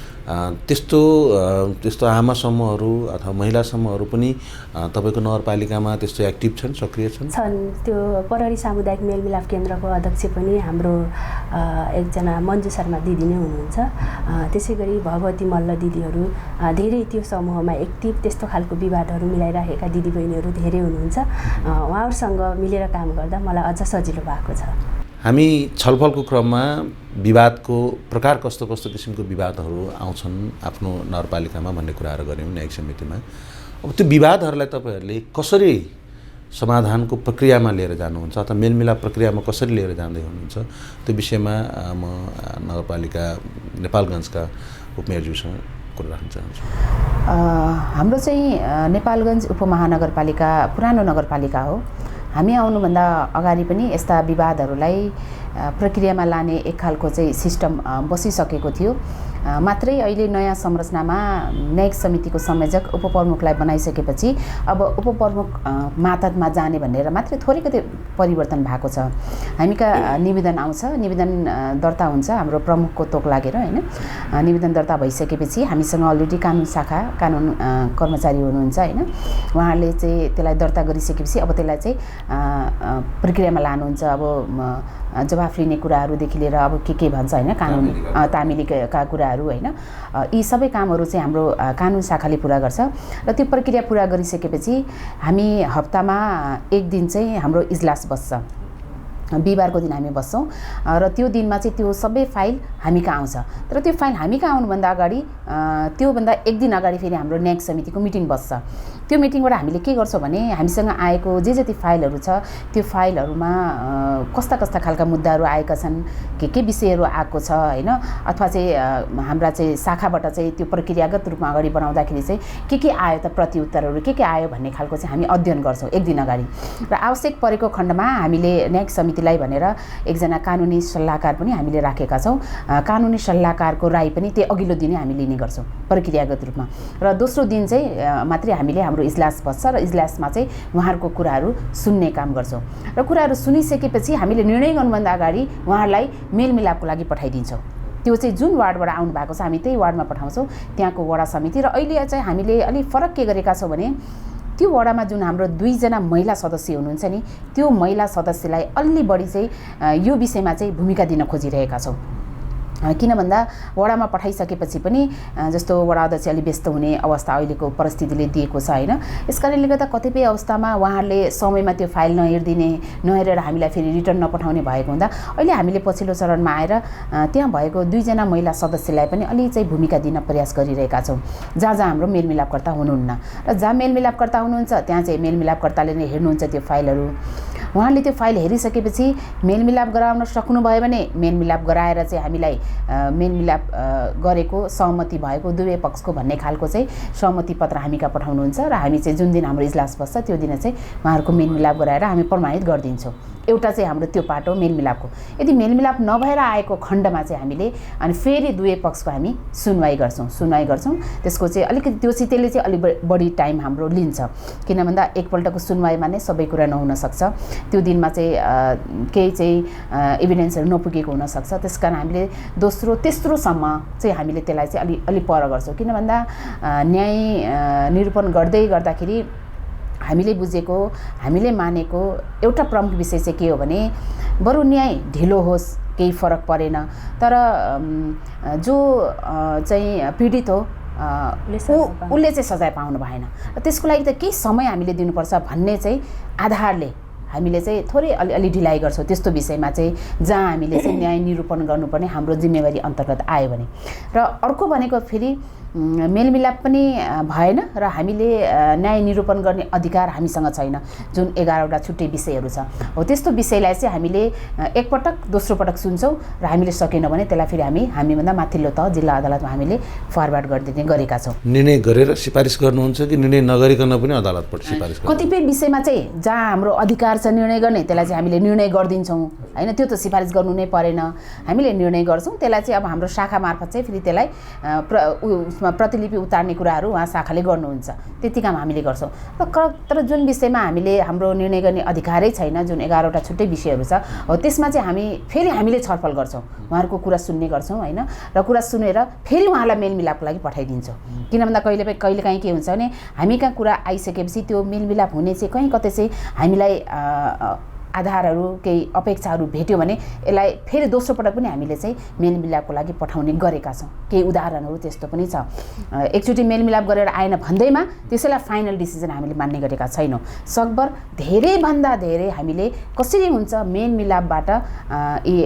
त्यस्तो आमा समूहहरू अथवा महिला समूहहरू पनि तपाईँको नगरपालिकामा त्यस्तो एक्टिभ छन्, सक्रिय छन्? त्यो प्रहरी सामुदायिक मेलमिलाप केन्द्रको अध्यक्ष पनि हाम्रो एकजना मन्जु शर्मा दिदी नै हुनुहुन्छ। त्यसै गरी भगवती मल्ल दिदीहरू धेरै त्यो समूहमा एक्टिभ, त्यस्तो खालको विवादहरू मिलाइराखेका दिदीबहिनीहरू धेरै हुनुहुन्छ। उहाँहरूसँग मिलेर काम गर्दा मलाई अझ सजिलो भएको छ। हामी छलफलको क्रममा विवादको प्रकार कस्तो कस्तो किसिमको विवादहरू आउँछन् आफ्नो नगरपालिकामा भन्ने कुराहरू गऱ्यौँ न्यायिक समितिमा। अब त्यो विवादहरूलाई तपाईँहरूले कसरी समाधानको प्रक्रियामा लिएर जानुहुन्छ अथवा मेलमिलाप प्रक्रियामा कसरी लिएर जाँदै हुनुहुन्छ, त्यो विषयमा म नगरपालिका नेपालगञ्जका उपमेयरज्यूसँग कुरा राख्न चाहन्छु। हाम्रो चाहिँ नेपालगञ्ज उपमहानगरपालिका पुरानो नगरपालिका हो। हामी आउनुभन्दा अगाडि पनि यस्ता विवादहरूलाई प्रक्रियामा लाने एक खालको चाहिँ सिस्टम बसिसकेको थियो। मात्रै अहिले नयाँ संरचनामा न्यायिक समितिको संयोजक उपप्रमुखलाई बनाइसकेपछि अब उपप्रमुख मातहतमा जाने भनेर मात्रै थोरैको त्यो परिवर्तन भएको छ। हामीका निवेदन आउँछ, निवेदन दर्ता हुन्छ हाम्रो प्रमुखको तोक लागेर होइन। निवेदन दर्ता भइसकेपछि हामीसँग अलरेडी कानुन शाखा कानुन कर्मचारी हुनुहुन्छ होइन। उहाँहरूले चाहिँ त्यसलाई दर्ता गरिसकेपछि अब त्यसलाई चाहिँ प्रक्रियामा लानुहुन्छ। अब जवाफ लिने कुराहरूदेखि लिएर अब के भन्छ होइन, कानुन तामिलीका कुराहरू होइन, यी सबै कामहरू चाहिँ हाम्रो कानुन शाखाले पुरा गर्छ। र त्यो प्रक्रिया पुरा गरिसकेपछि हामी हप्तामा एक दिन चाहिँ हाम्रो इजलास बस्छ। बिहिबारको दिन हामी बस्छौँ र त्यो दिनमा चाहिँ त्यो सबै फाइल हामी कहाँ आउँछ। तर त्यो फाइल हामी कहाँ आउनुभन्दा अगाडि त्योभन्दा एक दिन अगाडि फेरि हाम्रो न्यायिक समितिको मिटिङ बस्छ। त्यो मिटिङबाट हामीले के गर्छौँ भने हामीसँग आएको जे जति फाइलहरू छ त्यो फाइलहरूमा कस्ता कस्ता खालका मुद्दाहरू आएका छन्, के विषयहरू आएको छ होइन, अथवा चाहिँ हाम्रा चाहिँ शाखाबाट चाहिँ त्यो प्रक्रियागत रूपमा अगाडि बढाउँदाखेरि चाहिँ के आयो त प्रत्युत्तरहरू के आयो भन्ने खालको चाहिँ हामी अध्ययन गर्छौँ एक दिन अगाडि। र आवश्यक परेको खण्डमा हामीले न्यायिक समितिलाई भनेर एकजना कानुनी सल्लाहकार पनि हामीले राखेका छौँ। कानुनी सल्लाहकारको राय पनि त्यो अघिल्लो दिनै हामी लिने गर्छौँ प्रक्रियागत रूपमा। र दोस्रो दिन चाहिँ मात्रै हामीले हाम्रो इजलास बस्छ र इजलासमा चाहिँ उहाँहरूको कुराहरू सुन्ने काम गर्छौँ। र कुराहरू सुनिसकेपछि हामीले निर्णय गर्नुभन्दा अगाडि उहाँहरूलाई मेलमिलापको लागि पठाइदिन्छौँ। त्यो चाहिँ जुन वार्डबाट आउनु भएको छ हामी त्यही वार्डमा पठाउँछौँ, त्यहाँको वडा समिति। र अहिले चाहिँ हामीले अलिक फरक के गरेका छौँ भने त्यो वडामा जुन हाम्रो 2 जना महिला सदस्य हुनुहुन्छ नि, त्यो महिला सदस्यलाई अलि बढी चाहिँ यो विषयमा चाहिँ भूमिका दिन खोजिरहेका छौँ। किन भन्दा वडामा पठाइसकेपछि पनि जस्तो वडा अध्यक्ष अलि व्यस्त हुने अवस्था अहिलेको परिस्थितिले दिएको छ होइन। यस कारणले गर्दा कतिपय अवस्थामा उहाँहरूले समयमा त्यो फाइल नहेरेर हामीलाई फेरि रिटर्न नपठाउने भएको हुँदा अहिले हामीले पछिल्लो चरणमा आएर त्यहाँ भएको 2 जना महिला सदस्यलाई पनि अलि चाहिँ भूमिका दिन प्रयास गरिरहेका छौँ, जहाँ हाम्रो मेलमिलापकर्ता हुनुहुन्न। र जहाँ मेलमिलापकर्ता हुनुहुन्छ त्यहाँ चाहिँ मेलमिलापकर्ताले नै हेर्नुहुन्छ त्यो फाइलहरू। उहाँले त्यो फाइल हेरिसकेपछि मेलमिलाप गराउन सक्नुभयो भने मेलमिलाप गराएर चाहिँ हामीलाई मेलमिलाप गरेको सहमति भएको दुवै पक्षको भन्ने खालको चाहिँ सहमति पत्र हामी कहाँ पठाउनुहुन्छ र हामी चाहिँ जुन दिन हाम्रो इजलास बस्छ त्यो दिन चाहिँ उहाँहरूको मेलमिलाप गराएर हामी प्रमाणित गरिदिन्छौँ। एउटा चाहिँ हाम्रो त्यो पाटो मेलमिलापको। यदि मेलमिलाप नभएर आएको खण्डमा चाहिँ हामीले अनि फेरि दुवै पक्षको हामी सुनवाई गर्छौँ। त्यसको चाहिँ अलिकति त्यसले चाहिँ अलिक बढी टाइम हाम्रो लिन्छ। किन भन्दा एकपल्टको सुनवाईमा नै सबै कुरा नहुन सक्छ। त्यो दिनमा चाहिँ केही चाहिँ एभिडेन्सहरू नपुगेको हुनसक्छ। त्यस कारण हामीले दोस्रो तेस्रोसम्म चाहिँ हामीले त्यसलाई चाहिँ अलि पर गर्छौँ। किन भन्दा न्याय निरूपण गर्दाखेरि हामीले बुझेको हामीले मानेको एउटा प्रमुख विषय चाहिँ के हो भने बरु न्याय ढिलो होस् केही फरक परेन, तर जो चाहिँ पीडित हो उसले चाहिँ सजाय पाउनु भएन। त्यसको लागि त केही समय हामीले दिनुपर्छ भन्ने चाहिँ आधारले हामीले चाहिँ थोरै अलि ढिलाइ गर्छौँ त्यस्तो विषयमा चाहिँ जहाँ हामीले चाहिँ न्याय निरूपण गर्नुपर्ने हाम्रो जिम्मेवारी अन्तर्गत आयो भने। र अर्को भनेको फेरि मेलमिलाप पनि भएन र हामीले न्याय निरूपण गर्ने अधिकार हामीसँग छैन, जुन 11वटा छुट्टै विषयहरू छ। हो त्यस्तो विषयलाई चाहिँ हामीले एकपटक दोस्रो पटक सुन्छौँ र हामीले सकेन भने त्यसलाई फेरि हामीभन्दा माथिल्लो तह जिल्ला अदालतमा हामीले फरवार्ड गरिदिने गरेका छौँ। निर्णय गरेर सिफारिस गर्नुहुन्छ कि निर्णय नगरिकन पनि अदालतबाट सिफारिस गर्नुहुन्छ? कतिपय विषयमा चाहिँ जहाँ हाम्रो अधिकार छ निर्णय गर्ने त्यसलाई चाहिँ हामीले निर्णय गरिदिन्छौँ हैन, त्यो त सिफारिस गर्नु नै परेन, हामीले निर्णय गर्छौँ। त्यसलाई चाहिँ अब हाम्रो शाखा मार्फत चाहिँ फेरि त्यसलाई उसमा प्रतिलिपि उतार्ने कुराहरू उहाँ शाखाले गर्नुहुन्छ, त्यति काम हामीले गर्छौँ। तर जुन विषयमा हाम्रो निर्णय गर्ने अधिकारै छैन, जुन 11वटा छुट्टै विषयहरू छ, हो त्यसमा चाहिँ हामीले छलफल गर्छौँ, उहाँहरूको कुरा सुन्ने गर्छौँ हैन, र कुरा सुनेर फेरि उहाँलाई मेलमिलापको लागि पठाइदिन्छौँ। किन भन्दा कहिलेकाहीँ के हुन्छ भने हामी कहाँ कुरा आइसकेपछि त्यो मेलमिलाप हुने चाहिँ कहीँ कतै चाहिँ हामीलाई आधारहरू केही अपेक्षाहरू भेट्यो भने यसलाई फेरि दोस्रो पटक पनि हामीले चाहिँ मेलमिलापको लागि पठाउने गरेका छौँ। केही उदाहरणहरू त्यस्तो पनि छ। एकचोटि मेलमिलाप गरेर आएन भन्दैमा त्यसैलाई फाइनल डिसिजन हामीले मान्ने गरेका छैनौँ। सकभर धेरैभन्दा धेरै हामीले कसरी हुन्छ मेलमिलापबाट यी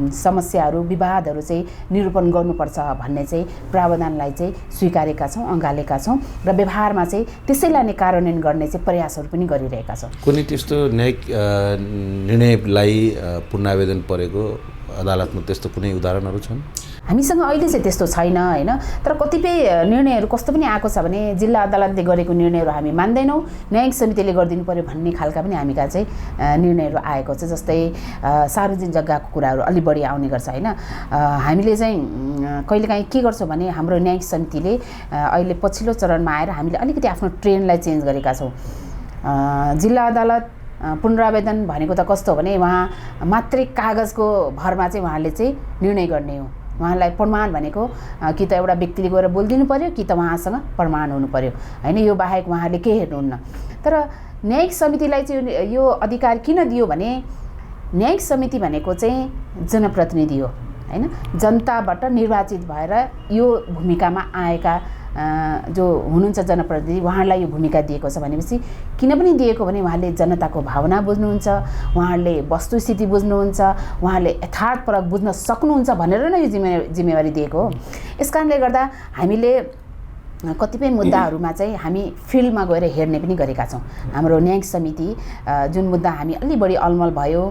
समस्याहरू विवादहरू चाहिँ निरूपण गर्नुपर्छ भन्ने चाहिँ प्रावधानलाई चाहिँ स्वीकारेका छौँ, अँगालेका छौँ र व्यवहारमा चाहिँ त्यसैलाई नै कार्यान्वयन गर्ने चाहिँ प्रयासहरू पनि गरिरहेका छौँ। कुनै त्यस्तो न्यायिक निर्णयलाई पुनरावेदन परेको अदालतमा त्यस्तो कुनै उदाहरणहरू छन्? हामीसँग अहिले चाहिँ त्यस्तो छैन हैन, तर कतिपय निर्णयहरू कस्तो पनि आएको छ भने जिल्ला अदालतले गरेको निर्णयहरू हामी मान्दैनौँ, न्यायिक समितिले गरिदिनु पर्यो भन्ने खालका पनि हामी कहाँ चाहिँ निर्णयहरू आएको छ। जस्तै सार्वजनिक जग्गाको कुराहरू अलि बढी आउने गर्छ हैन। हामीले चाहिँ कहिलेकाहीँ के गर्छौँ भने हाम्रो न्यायिक समितिले अहिले पछिल्लो चरणमा आएर हामीले अलिकति आफ्नो ट्रेनलाई चेन्ज गरेका छौँ। जिल्ला अदालत पुनरावेदन भनेको त कस्तो भने उहाँ मात्रै कागजको भरमा चाहिँ उहाँले चाहिँ निर्णय गर्ने हो। उहाँलाई प्रमाण भनेको कि त एउटा व्यक्तिले गएर बोलिदिनु पर्यो कि त उहाँसँग प्रमाण हुनु पर्यो हैन, यो बाहेक उहाँले केही हेर्नुहुन्न। तर न्यायिक समितिलाई चाहिँ यो अधिकार किन दियो भने न्यायिक समिति भनेको चाहिँ जनप्रतिनिधि हो हैन, जनताबाट निर्वाचित भएर यो भूमिकामा आएका जो हुनुहुन्छ जनप्रतिनिधि, उहाँलाई यो भूमिका दिएको छ भनेपछि किन पनि दिएको भने उहाँले जनताको भावना बुझ्नुहुन्छ, उहाँले वस्तुस्थिति बुझ्नुहुन्छ, उहाँले यथार्थपरक बुझ्न सक्नुहुन्छ भनेर नै यो जिम्मेवारी दिएको हो। यस कारणले गर्दा हामीले कतिपय मुद्दाहरूमा चाहिँ हामी फिल्डमा गएर हेर्ने पनि गरेका छौँ। हाम्रो न्यायिक समिति जुन मुद्दा हामी अलि बढी अलमल भयो,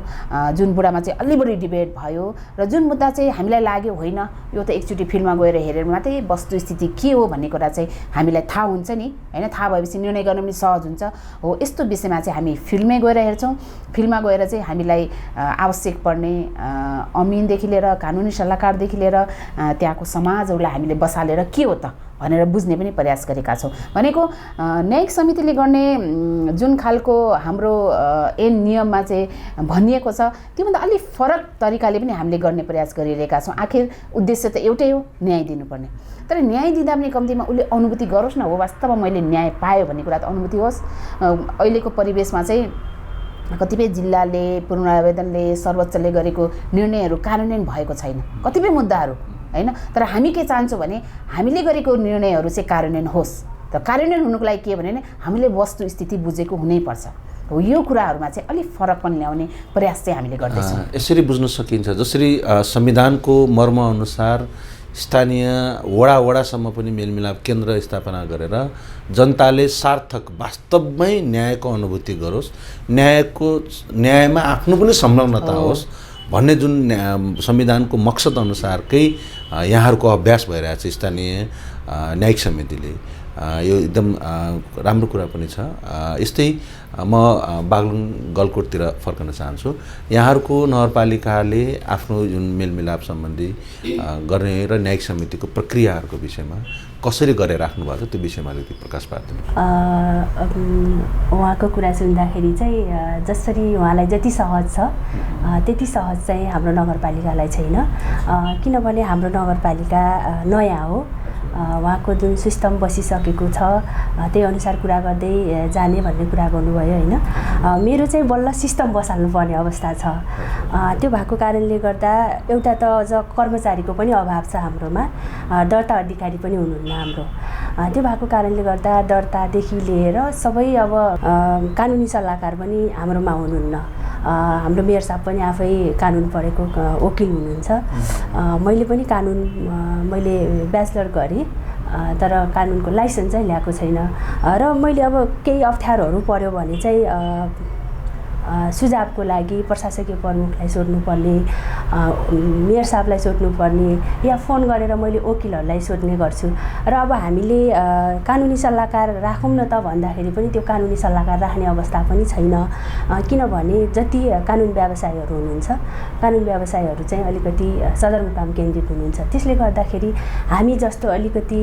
जुन बुढामा चाहिँ अलि बढी डिबेट भयो र जुन मुद्दा चाहिँ हामीलाई लाग्यो होइन यो त एकचोटि फिल्डमा गएर हेरेर मात्रै वस्तुस्थिति के हो भन्ने कुरा चाहिँ हामीलाई थाहा हुन्छ नि हैन, थाहा भएपछि निर्णय गर्न पनि सहज हुन्छ। हो यस्तो विषयमा चाहिँ हामी फिल्डमै गएर हेर्छौँ। फिल्डमा गएर चाहिँ हामीलाई आवश्यक पर्ने अमिनदेखि लिएर कानुनी सल्लाहकारदेखि लिएर त्यहाँको समाजहरूलाई हामीले बसालेर के हो त भनेर बुझ्ने पनि प्रयास गरेका छौँ। भनेको न्यायिक समितिले गर्ने जुन खालको हाम्रो ऐन नियममा चाहिँ भनिएको छ त्योभन्दा अलिक फरक तरिकाले पनि हामीले गर्ने प्रयास गरिरहेका छौँ। आखिर उद्देश्य त एउटै हो, न्याय दिनुपर्ने। तर न्याय दिँदा पनि कम्तीमा उसले अनुभूति गरोस् न, हो वास्तवमा मैले न्याय पाएँ भन्ने कुरा त अनुभूति होस्। अहिलेको परिवेशमा चाहिँ कतिपय जिल्लाले पुनरावेदनले सर्वोच्चले गरेको निर्णयहरू कार्यान्वयन भएको छैन कतिपय मुद्दाहरू हैन। तर हामी के चाहन्छौँ भने हामीले गरेको निर्णयहरू चाहिँ कार्यान्वयन होस्। त कार्यान्वयन हुनुको लागि के भने हामीले वस्तुस्थिति बुझेको हुनैपर्छ। हो यो कुराहरूमा चाहिँ अलिक फरक पनि ल्याउने प्रयास चाहिँ हामीले गर्दैछौँ। यसरी बुझ्न सकिन्छ जसरी संविधानको मर्मअनुसार स्थानीय वडासम्म पनि मेलमिलाप केन्द्र स्थापना गरेर जनताले सार्थक वास्तवमै न्यायको अनुभूति गरोस्, न्यायमा आफ्नो पनि संलग्नता होस् भन्ने जुन संविधानको मकसद अनुसारकै यहाँहरूको अभ्यास भइरहेको छ स्थानीय न्यायिक समितिले, यो एकदम राम्रो कुरा पनि छ। यस्तै म बागलुङ गलकोटतिर फर्कन चाहन्छु। यहाँहरूको नगरपालिकाले आफ्नो जुन मेलमिलाप सम्बन्धी गर्ने र न्यायिक समितिको प्रक्रियाहरूको विषयमा कसरी गरेर राख्नु भएको छ त्यो विषयमा अलिकति प्रकाश पार्दैन। उहाँको कुरा सुन्दाखेरि चाहिँ जसरी उहाँलाई जति सहज छ त्यति सहज चाहिँ हाम्रो नगरपालिकालाई छैन। किनभने हाम्रो नगरपालिका नयाँ हो, उहाँको जुन सिस्टम बसिसकेको छ त्यही अनुसार कुरा गर्दै जाने भन्ने कुरा गर्नुभयो होइन। मेरो चाहिँ बल्ल सिस्टम बसाल्नुपर्ने अवस्था छ। त्यो भएको कारणले गर्दा एउटा त अझ कर्मचारीको पनि अभाव छ हाम्रोमा, दर्ता अधिकारी पनि हुनुहुन्न हाम्रो। त्यो भएको कारणले गर्दा दर्तादेखि लिएर सबै अब कानुनी सल्लाहकार पनि हाम्रोमा हुनुहुन्न। हाम्रो मेयर साहब पनि आफै कानुन पढेको वकिल हुनुहुन्छ। मैले पनि कानुन मैले ब्याचलर गरेँ तर कानुनको लाइसेन्स चाहिँ ल्याएको छैन र मैले अब केही अप्ठ्यारोहरू पर्यो भने चाहिँ सुझावको लागि प्रशासकीय प्रमुखलाई सोध्नुपर्ने, मेयर साहबलाई सोध्नुपर्ने या फोन गरेर मैले वकिलहरूलाई सोध्ने गर्छु। र अब हामीले कानुनी सल्लाहकार राखौँ न त भन्दाखेरि पनि त्यो कानुनी सल्लाहकार राख्ने अवस्था पनि छैन, किनभने जति कानुन व्यवसायीहरू हुनुहुन्छ, कानुन व्यवसायीहरू चाहिँ अलिकति सदरमुकाम केन्द्रित हुनुहुन्छ। त्यसले गर्दाखेरि हामी जस्तो अलिकति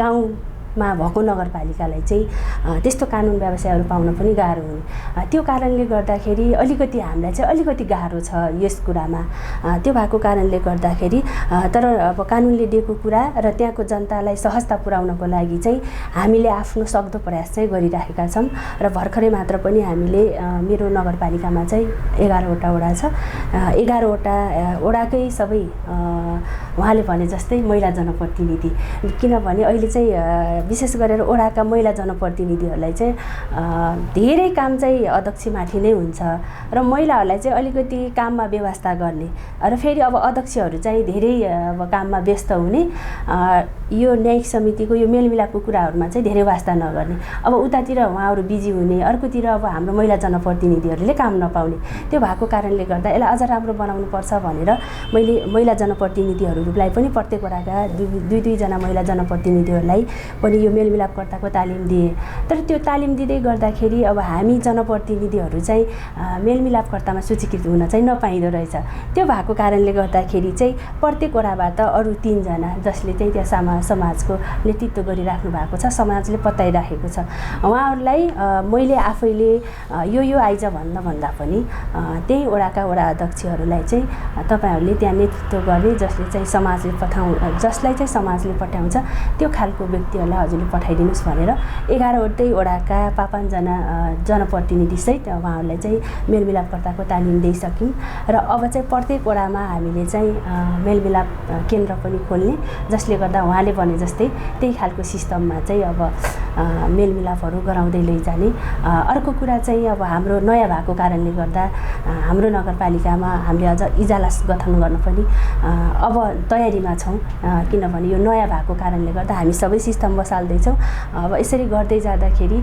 गाउँमा भएको नगरपालिकालाई चाहिँ त्यस्तो कानुन व्यवसायहरू पाउन पनि गाह्रो हुने। त्यो कारणले गर्दाखेरि अलिकति हामीलाई चाहिँ अलिकति गाह्रो छ यस कुरामा। त्यो भएको कारणले गर्दाखेरि तर अब कानुनले दिएको कुरा र त्यहाँको जनतालाई सहजता पुर्याउनको लागि चाहिँ हामीले आफ्नो सक्दो प्रयास चाहिँ गरिराखेका छौँ। र भर्खरै मात्र पनि हामीले मेरो नगरपालिकामा चाहिँ 11वटा वडा छ, 11वटा वडाकै सबै उहाँले भने जस्तै महिला जनप्रतिनिधि, किनभने अहिले चाहिँ विशेष गरेर वडाका महिला जनप्रतिनिधिहरूलाई चाहिँ धेरै काम चाहिँ अध्यक्षमाथि नै हुन्छ र महिलाहरूलाई चाहिँ अलिकति काममा व्यवस्था गर्ने र फेरि अब अध्यक्षहरू चाहिँ धेरै अब काममा व्यस्त हुने, यो न्यायिक समितिको यो मेलमिलापको कुराहरूमा चाहिँ धेरै वास्ता नगर्ने। अब उतातिर उहाँहरू बिजी हुने, अर्कोतिर अब हाम्रो महिला जनप्रतिनिधिहरूले काम नपाउने। त्यो भएको कारणले गर्दा यसलाई अझ राम्रो बनाउनुपर्छ भनेर मैले महिला जनप्रतिनिधिहरूलाई पनि प्रत्येक वडाका दुई-दुईजना महिला जनप्रतिनिधिहरूलाई पनि यो मेलमिलापकर्ताको तालिम दिएँ। तर त्यो तालिम दिँदै गर्दाखेरि अब हामी जनप्रतिनिधिहरू चाहिँ मेलमिलापकर्तामा सूचीकृत हुन चाहिँ नपाइँदो रहेछ। त्यो भएको कारणले गर्दाखेरि चाहिँ प्रत्येक वडाबाट अरू 3 जना जसले चाहिँ त्यहाँ समाजको नेतृत्व गरिराख्नु भएको छ, समाजले पत्याइराखेको छ, उहाँहरूलाई मैले आफैले यो आइज भन्दा पनि त्यही वडाका वडा अध्यक्षहरूलाई चाहिँ तपाईँहरूले त्यहाँ नेतृत्व गर्ने, जसलाई चाहिँ समाजले पठाउँछ त्यो खालको व्यक्तिहरूलाई हजुरले पठाइदिनुहोस् भनेर 11वटै वडाका 55 जना जनप्रतिनिधिसहित उहाँहरूलाई चाहिँ मेलमिलापकर्ताको तालिम दिइसक्यौँ। र अब चाहिँ प्रत्येक वडामा हामीले चाहिँ मेलमिलाप केन्द्र पनि खोल्ने, जसले गर्दा उहाँले भने जस्तै त्यही खालको सिस्टममा चाहिँ अब मेलमिलापहरू गराउँदै लैजाने। अर्को कुरा चाहिँ अब हाम्रो नयाँ भएको कारणले गर्दा हाम्रो नगरपालिकामा हामीले अझ इजलास गठन गर्न पनि अब तयारीमा छौँ, किनभने यो नयाँ भएको कारणले गर्दा हामी सबै सिस्टम बसाल्दैछौँ। अब यसरी गर्दै जाँदाखेरि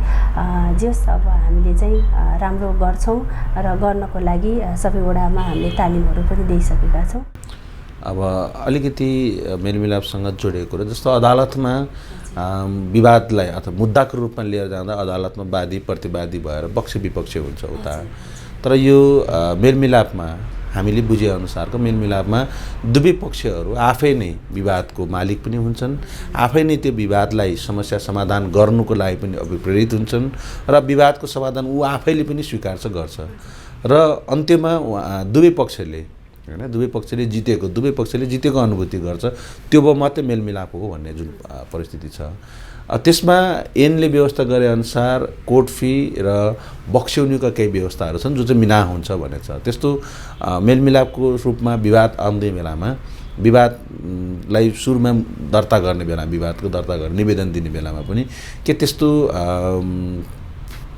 जस अब हामीले चाहिँ राम्रो गर्छौँ र गर्नको लागि सबै वडामा हामीले तालिमहरू पनि दिइसकेका छौँ। अब अलिकति मेलमिलापसँग जोडिएको कुरा जस्तो अदालतमा विवादलाई अथवा मुद्दाको रूपमा लिएर जाँदा अदालतमा वादी प्रतिवादी भएर पक्ष विपक्ष हुन्छ उता, तर यो मेलमिलापमा हामीले बुझेअनुसारको मेलमिलापमा दुवै पक्षहरू आफै नै विवादको मालिक पनि हुन्छन्, आफै नै त्यो विवादलाई समस्या समाधान गर्नुको लागि पनि अभिप्रेरित हुन्छन् र विवादको समाधान ऊ आफैले पनि स्वीकार गर्छ र अन्त्यमा दुवै पक्षले दुवै पक्षले जितेको अनुभूति गर्छ। त्यो भयो मात्रै मेलमिलाप हो भन्ने जुन परिस्थिति छ, त्यसमा ऐनले व्यवस्था गरे अनुसार कोर्ट फी र बक्स्यौनीका केही व्यवस्थाहरू छन् जो चाहिँ मिना हुन्छ भनेको छ। त्यस्तो मेलमिलापको रूपमा विवाद आउँदै बेलामा विवादलाई सुरुमा दर्ता गर्ने बेला विवादको दर्ता गर्ने निवेदन दिने बेलामा पनि के त्यस्तो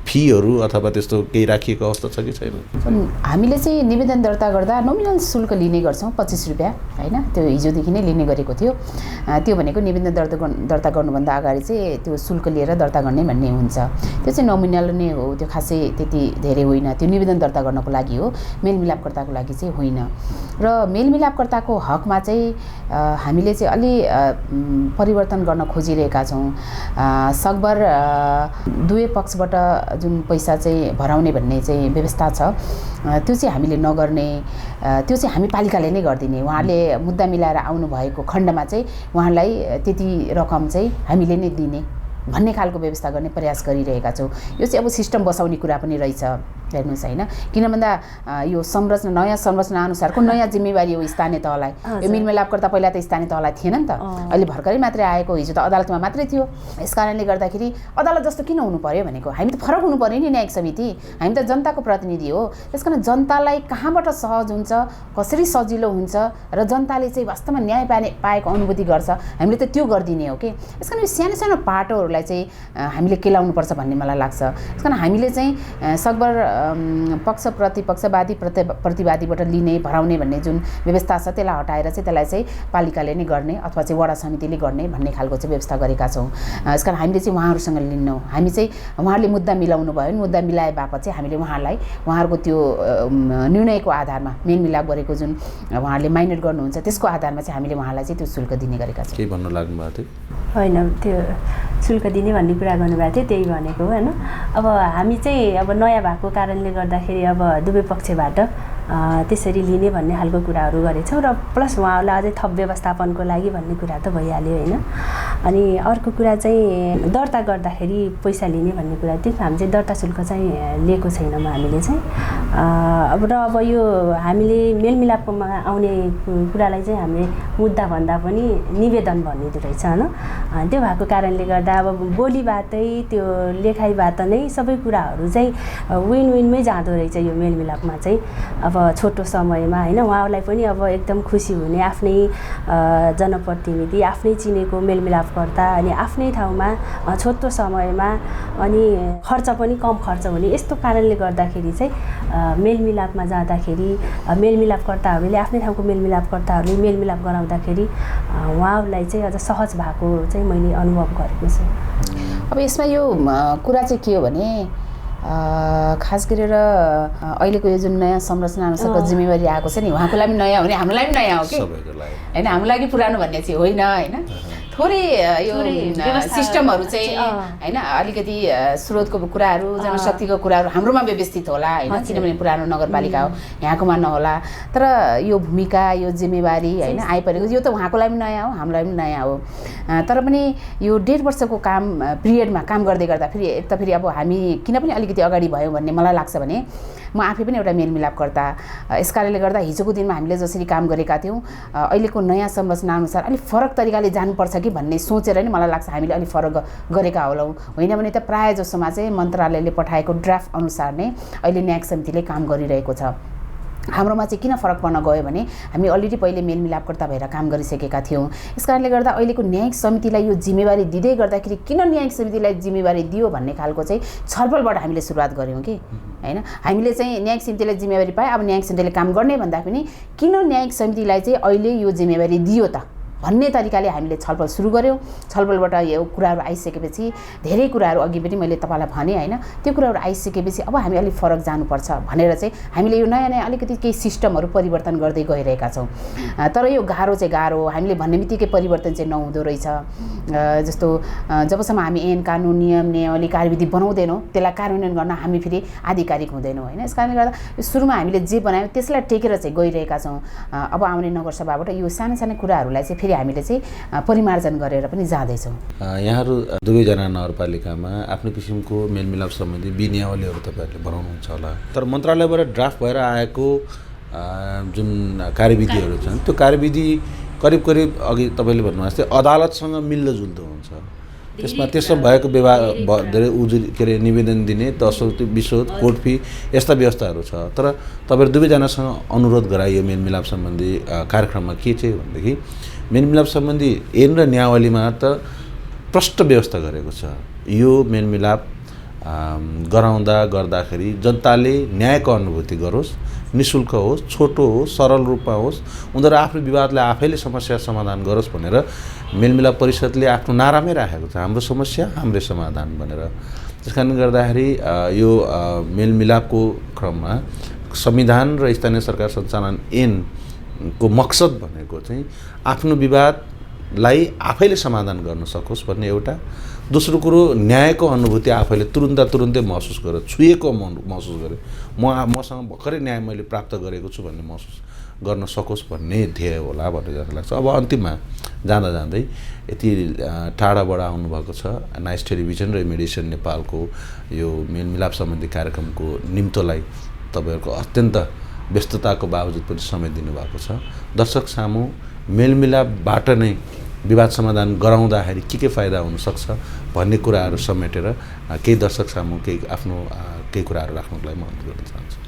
फीहरू अथवा त्यस्तो केही राखिएको अवस्था छ कि छैन? हामीले चाहिँ निवेदन दर्ता गर्दा नोमिनल शुल्क लिने गर्छौँ 25 रुपियाँ, होइन? त्यो हिजोदेखि नै लिने गरेको थियो। त्यो भनेको निवेदन दर्ता गर्नुभन्दा अगाडि चाहिँ त्यो शुल्क लिएर दर्ता गर्ने भन्ने हुन्छ। त्यो चाहिँ नोमिनल नै हो, त्यो खासै त्यति धेरै होइन। त्यो निवेदन दर्ता गर्नको लागि हो, मेलमिलापकर्ताको लागि चाहिँ होइन। र मेलमिलापकर्ताको हकमा चाहिँ हामीले चाहिँ अलि परिवर्तन गर्न खोजिरहेका छौँ। सकभर दुवै पक्षबाट जुन पैसा चाहिँ भराउने भन्ने चाहिँ व्यवस्था छ, त्यो चाहिँ हामीले नगर्ने, त्यो चाहिँ हामी पालिकाले नै गरिदिने। उहाँले मुद्दा मिलाएर आउनुभएको खण्डमा चाहिँ उहाँलाई त्यति रकम चाहिँ हामीले नै दिने भन्ने खालको व्यवस्था गर्ने प्रयास गरिरहेका छौँ। यो चाहिँ अब सिस्टम बसाउने कुरा पनि रहेछ, हेर्नुहोस्, होइन? किन भन्दा यो संरचना नयाँ संरचना अनुसारको नयाँ जिम्मेवारी हो स्थानीय तहलाई। यो मेलमिलापकर्ता पहिला त स्थानीय तहलाई थिएन नि त, अहिले भर्खरै मात्रै आएको, हिजो त अदालतमा मात्रै थियो। यस कारणले गर्दाखेरि अदालत जस्तो किन हुनु पर्यो भनेको, हामी त फरक हुनु पर्यो नि न्यायिक समिति, हामी त जनताको प्रतिनिधि हो। त्यस कारण जनतालाई कहाँबाट सहज हुन्छ, कसरी सजिलो हुन्छ र जनताले चाहिँ वास्तवमा न्याय पाएको अनुभूति गर्छ, हामीले त त्यो गरिदिने हो कि। यस कारण यो सानो सानो पाटोहरूलाई कुराहरूलाई चाहिँ हामीले केलाउनुपर्छ भन्ने मलाई लाग्छ। त्यस कारण हामीले चाहिँ सकभर पक्ष प्रतिपक्षवादी प्रतिवादीबाट लिने भराउने भन्ने जुन व्यवस्था छ त्यसलाई हटाएर चाहिँ त्यसलाई चाहिँ पालिकाले नै गर्ने अथवा चाहिँ वडा समितिले गर्ने भन्ने खालको चाहिँ व्यवस्था गरेका छौँ। यस कारण हामीले चाहिँ उहाँहरूसँग लिन्नौँ। हामी चाहिँ उहाँहरूले मुद्दा मिलाउनु भयो भने मुद्दा मिलाए बापत चाहिँ हामीले उहाँहरूको त्यो निर्णयको आधारमा मेलमिलाप गरेको जुन उहाँहरूले माइनर गर्नुहुन्छ त्यसको आधारमा चाहिँ हामीले उहाँलाई चाहिँ त्यो शुल्क दिने गरेका छौँ। के भन्नु लाग्नु भएको थियो? होइन, त्यो शुल्क दिने भन्ने कुरा गर्नुभएको थियो, त्यही भनेको हो होइन। अब हामी चाहिँ अब नयाँ भएको कारणले गर्दाखेरि अब दुवै पक्षबाट त्यसरी लिने भन्ने खालको कुराहरू गरेछौँ र प्लस उहाँहरूलाई अझै थप व्यवस्थापनको लागि भन्ने कुरा त भइहाल्यो होइन। अनि अर्को कुरा चाहिँ दर्ता गर्दाखेरि पैसा लिने भन्ने कुरा त्यो हामी चाहिँ दर्ता शुल्क चाहिँ लिएको छैनौँ हामीले चाहिँ। अब यो हामीले मेलमिलापमा आउने कुरालाई चाहिँ हामीले मुद्दा भन्दा पनि निवेदन भनिदिँदो रहेछ होइन। त्यो भएको कारणले गर्दा अब बोलीबाटै त्यो लेखाइबाट नै सबै कुराहरू चाहिँ विन विनमै जाँदो रहेछ यो मेलमिलापमा चाहिँ। अब छोटो समयमा होइन उहाँहरूलाई पनि अब एकदम खुसी हुने आफ्नै जनप्रतिनिधि आफ्नै चिनेको मेलमिलापकर्ता अनि आफ्नै ठाउँमा छोटो समयमा अनि खर्च पनि कम खर्च हुने यस्तो कारणले गर्दाखेरि चाहिँ मेलमिलापमा जाँदाखेरि मेलमिलापकर्ताहरूले आफ्नै ठाउँको मेलमिलापकर्ताहरूले मेलमिलाप गराउँदाखेरि उहाँहरूलाई चाहिँ अझ सहज भएको चाहिँ मैले अनुभव गरेको छु। अब यसमा यो कुरा चाहिँ के हो भने खास गरेर अहिलेको यो जुन नयाँ संरचना अनुसारको जिम्मेवारी आएको छ नि उहाँको लागि नयाँ हो भने हाम्रो लागि नयाँ हो कि होइन, हाम्रो लागि पुरानो भन्ने चाहिँ होइन होइन। थोरै यो सिस्टमहरू चाहिँ होइन अलिकति स्रोतको कुराहरू जनशक्तिको कुराहरू हाम्रोमा व्यवस्थित होला होइन, किनभने पुरानो नगरपालिका हो यहाँकोमा नहोला। तर यो भूमिका यो जिम्मेवारी होइन आइपरेको यो त उहाँको लागि पनि नयाँ हो हामीलाई पनि नयाँ हो। तर पनि यो 1.5 वर्षको काम पिरियडमा काम गर्दै गर्दा फेरि एक त फेरि अब हामी किन पनि अलिकति अगाडि भयो भन्ने मलाई लाग्छ भने म आफै पनि एउटा मेलमिलापकर्ता। यस कारणले गर्दा हिजोको दिनमा हामीले जसरी काम गरेका थियौँ अहिलेको नयाँ संरचना अनुसार अलिक फरक तरिकाले जानुपर्छ कि भन्ने सोचेर नि मलाई लाग्छ हामीले अलिक फरक गरेका होलौँ। होइन भने त प्रायः जसोमा चाहिँ मन्त्रालयले पठाएको ड्राफ्ट अनुसार नै अहिले न्यायिक समितिले काम गरिरहेको छ। हाम्रोमा चाहिँ किन फरक पर्न गयो भने हामी अलरेडी पहिले मेलमिलापकर्ता भएर काम गरिसकेका थियौँ। यस कारणले गर्दा अहिलेको न्यायिक समितिलाई यो जिम्मेवारी दिँदै गर्दाखेरि किन न्यायिक समितिलाई जिम्मेवारी दियो भन्ने खालको चाहिँ छलफलबाट हामीले सुरुवात गऱ्यौँ कि होइन। हामीले चाहिँ न्यायिक समितिलाई जिम्मेवारी पाए अब न्यायिक समितिले काम गर्ने भन्दा पनि किन न्यायिक समितिलाई चाहिँ अहिले यो जिम्मेवारी दियो त भन्ने तरिकाले हामीले छलफल सुरु गऱ्यौँ। छलफलबाट यो कुराहरू आइसकेपछि धेरै कुराहरू अघि पनि मैले तपाईँलाई भने होइन त्यो कुराहरू आइसकेपछि अब हामी अलिक फरक जानुपर्छ भनेर चाहिँ हामीले यो नयाँ नयाँ अलिकति केही सिस्टमहरू परिवर्तन गर्दै गइरहेका छौँ। तर यो गाह्रो चाहिँ गाह्रो हामीले भन्ने बित्तिकै परिवर्तन चाहिँ नहुँदो रहेछ। जस्तो जबसम्म हामी ऐन कानुन नियम नियमावली कार्यविधि बनाउँदैनौँ त्यसलाई कार्यान्वयन गर्न हामी फेरि आधिकारिक हुँदैनौँ होइन। यस कारणले गर्दा सुरुमा हामीले जे बनायौँ त्यसलाई टेकेर चाहिँ गइरहेका छौँ। अब आउने नगरसभाबाट यो सानो सानो कुराहरूलाई चाहिँ हामीले चाहिँ परिमार्जन गरेर पनि जाँदैछौँ। यहाँहरू दुवैजना नगरपालिकामा आफ्नो किसिमको मेलमिलाप सम्बन्धी विनियावलीहरू तपाईँहरूले बनाउनुहुन्छ होला। तर मन्त्रालयबाट ड्राफ्ट भएर आएको जुन कार्यविधिहरू छन् त्यो कार्यविधि करिब करिब अघि तपाईँले भन्नुभएको जस्तै अदालतसँग मिल्दोजुल्दो हुन्छ। त्यसमा भएको व्यवहार धेरै के अरे निवेदन दिने तसोत विशोध कोर्ट फी यस्ता व्यवस्थाहरू छ। तर तपाईँहरू दुवैजनासँग अनुरोध गराइयो मेलमिलाप सम्बन्धी कार्यक्रममा के चाहिँ भनेदेखि मेलमिलाप सम्बन्धी ऐन र न्यायावलीमा त प्रष्ट व्यवस्था गरेको छ। यो मेलमिलाप गर्दाखेरि जनताले न्यायको अनुभूति गरोस्, निःशुल्क होस्, छोटो होस्, सरल रूपमा होस्, उनीहरू आफ्नो विवादलाई आफैले समस्या समाधान गरोस् भनेर मेलमिलाप परिषदले आफ्नो नारामै राखेको छ, हाम्रो समस्या हाम्रै समाधान भनेर। त्यस कारणले गर्दाखेरि यो मेलमिलापको क्रममा संविधान र स्थानीय सरकार सञ्चालन ऐनको मकसद भनेको चाहिँ आफ्नो विवादलाई आफैले समाधान गर्न सकोस् भन्ने एउटा। दोस्रो कुरो न्यायको अनुभूति आफैले तुरुन्तै महसुस गरेर छुएको महसुस गरे मसँग भर्खरै न्याय मैले प्राप्त गरेको छु भन्ने महसुस गर्न सकोस् भन्ने ध्येय होला भन्ने जस्तो लाग्छ। अब अन्तिममा जाँदै यति टाढाबाट आउनुभएको छ नाइस टेलिभिजन र मेडिसन नेपालको यो मेलमिलाप सम्बन्धी कार्यक्रमको निम्तोलाई तपाईँहरूको अत्यन्त व्यस्तताको बावजुद पनि समय दिनुभएको छ। दर्शक सामु मेलमिलापबाट नै विवाद समाधान गराउँदाखेरि के फाइदा हुनसक्छ भन्ने कुराहरू समेटेर केही दर्शक सामु केही आफ्नो केही कुराहरू राख्नको लागि म अनुरोध गर्न चाहन्छु।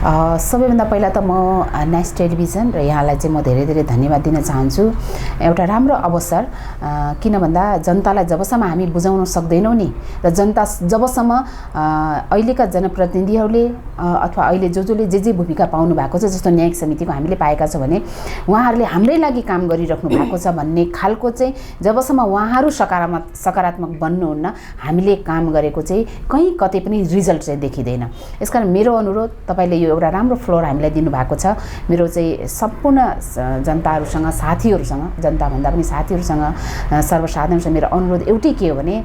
सबैभन्दा पहिला त म नेक्स्ट टेलिभिजन र यहाँलाई चाहिँ म धेरै धेरै धन्यवाद दिन चाहन्छु। एउटा राम्रो अवसर, किन भन्दा जनतालाई जबसम्म हामी बुझाउन सक्दैनौँ नि र जनता जबसम्म अहिलेका जनप्रतिनिधिहरूले अथवा अहिले जसले जे भूमिका पाउनु भएको छ, जस्तो न्यायिक समितिको हामीले पाएका छौँ भने उहाँहरूले हाम्रै लागि काम गरिराख्नु भएको छ भन्ने खालको चाहिँ जबसम्म उहाँहरू सकारात्मक बन्नुहुन्न, हामीले काम गरेको चाहिँ कहीँ कतै पनि रिजल्ट चाहिँ देखिँदैन। यसकारण मेरो अनुरोध, तपाईँले यो एउटा राम्रो फ्लोर हामीलाई दिनुभएको छ। मेरो चाहिँ सम्पूर्ण जनताहरूसँग, साथीहरूसँग, जनताभन्दा पनि साथीहरूसँग, सर्वसाधारणसँग मेरो अनुरोध एउटै के हो भने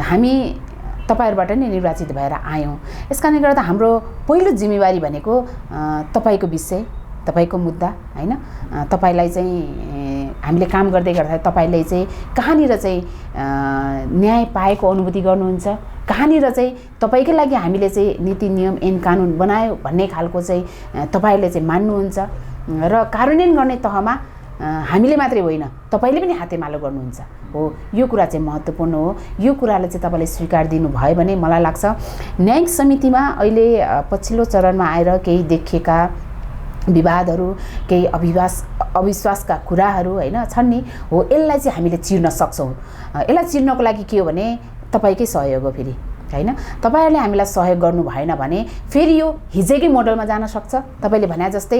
हामी तपाईहरुबाट नै निर्वाचित भएर आयौँ। यसकारणले गर्दा हाम्रो पहिलो जिम्मेवारी भनेको तपाईको विषय, तपाईको मुद्दा हैन, तपाईलाई चाहिँ हामीले काम गर्दै गर्दा तपाईले चाहिँ कहाँनिर चाहिँ न्याय पाएको अनुभूति गर्नुहुन्छ, कहाँनिर चाहिँ तपाईकै लागि हामीले चाहिँ नीति नियम ऐन कानुन बनायो भन्ने खालको चाहिँ तपाईले चाहिँ मान्नुहुन्छ र कार्यान्वयन गर्ने तहमा हामीले मात्रै होइन तपाईले पनि हातेमालो गर्नुहुन्छ हो। यो कुरा चाहिँ महत्त्वपूर्ण हो। यो कुरालाई चाहिँ तपाईले स्वीकार दिनुभयो भने मलाई लाग्छ न्यायिक समितिमा अहिले पछिल्लो चरणमा आएर केही देखिएका विवादहरू, केही अविश्वासका कुराहरू हैन छन् नि हो, यसलाई चाहिँ हामीले चिर्न सक्छौँ। यसलाई चिर्नको लागि के हो भने तपाईकै सहयोग हो फेरि हैन। तपाईहरुले हामीलाई सहयोग गर्नु भएन भने फेरि यो हिजोकै मोडलमा जान सक्छ। तपाईले भने जस्तै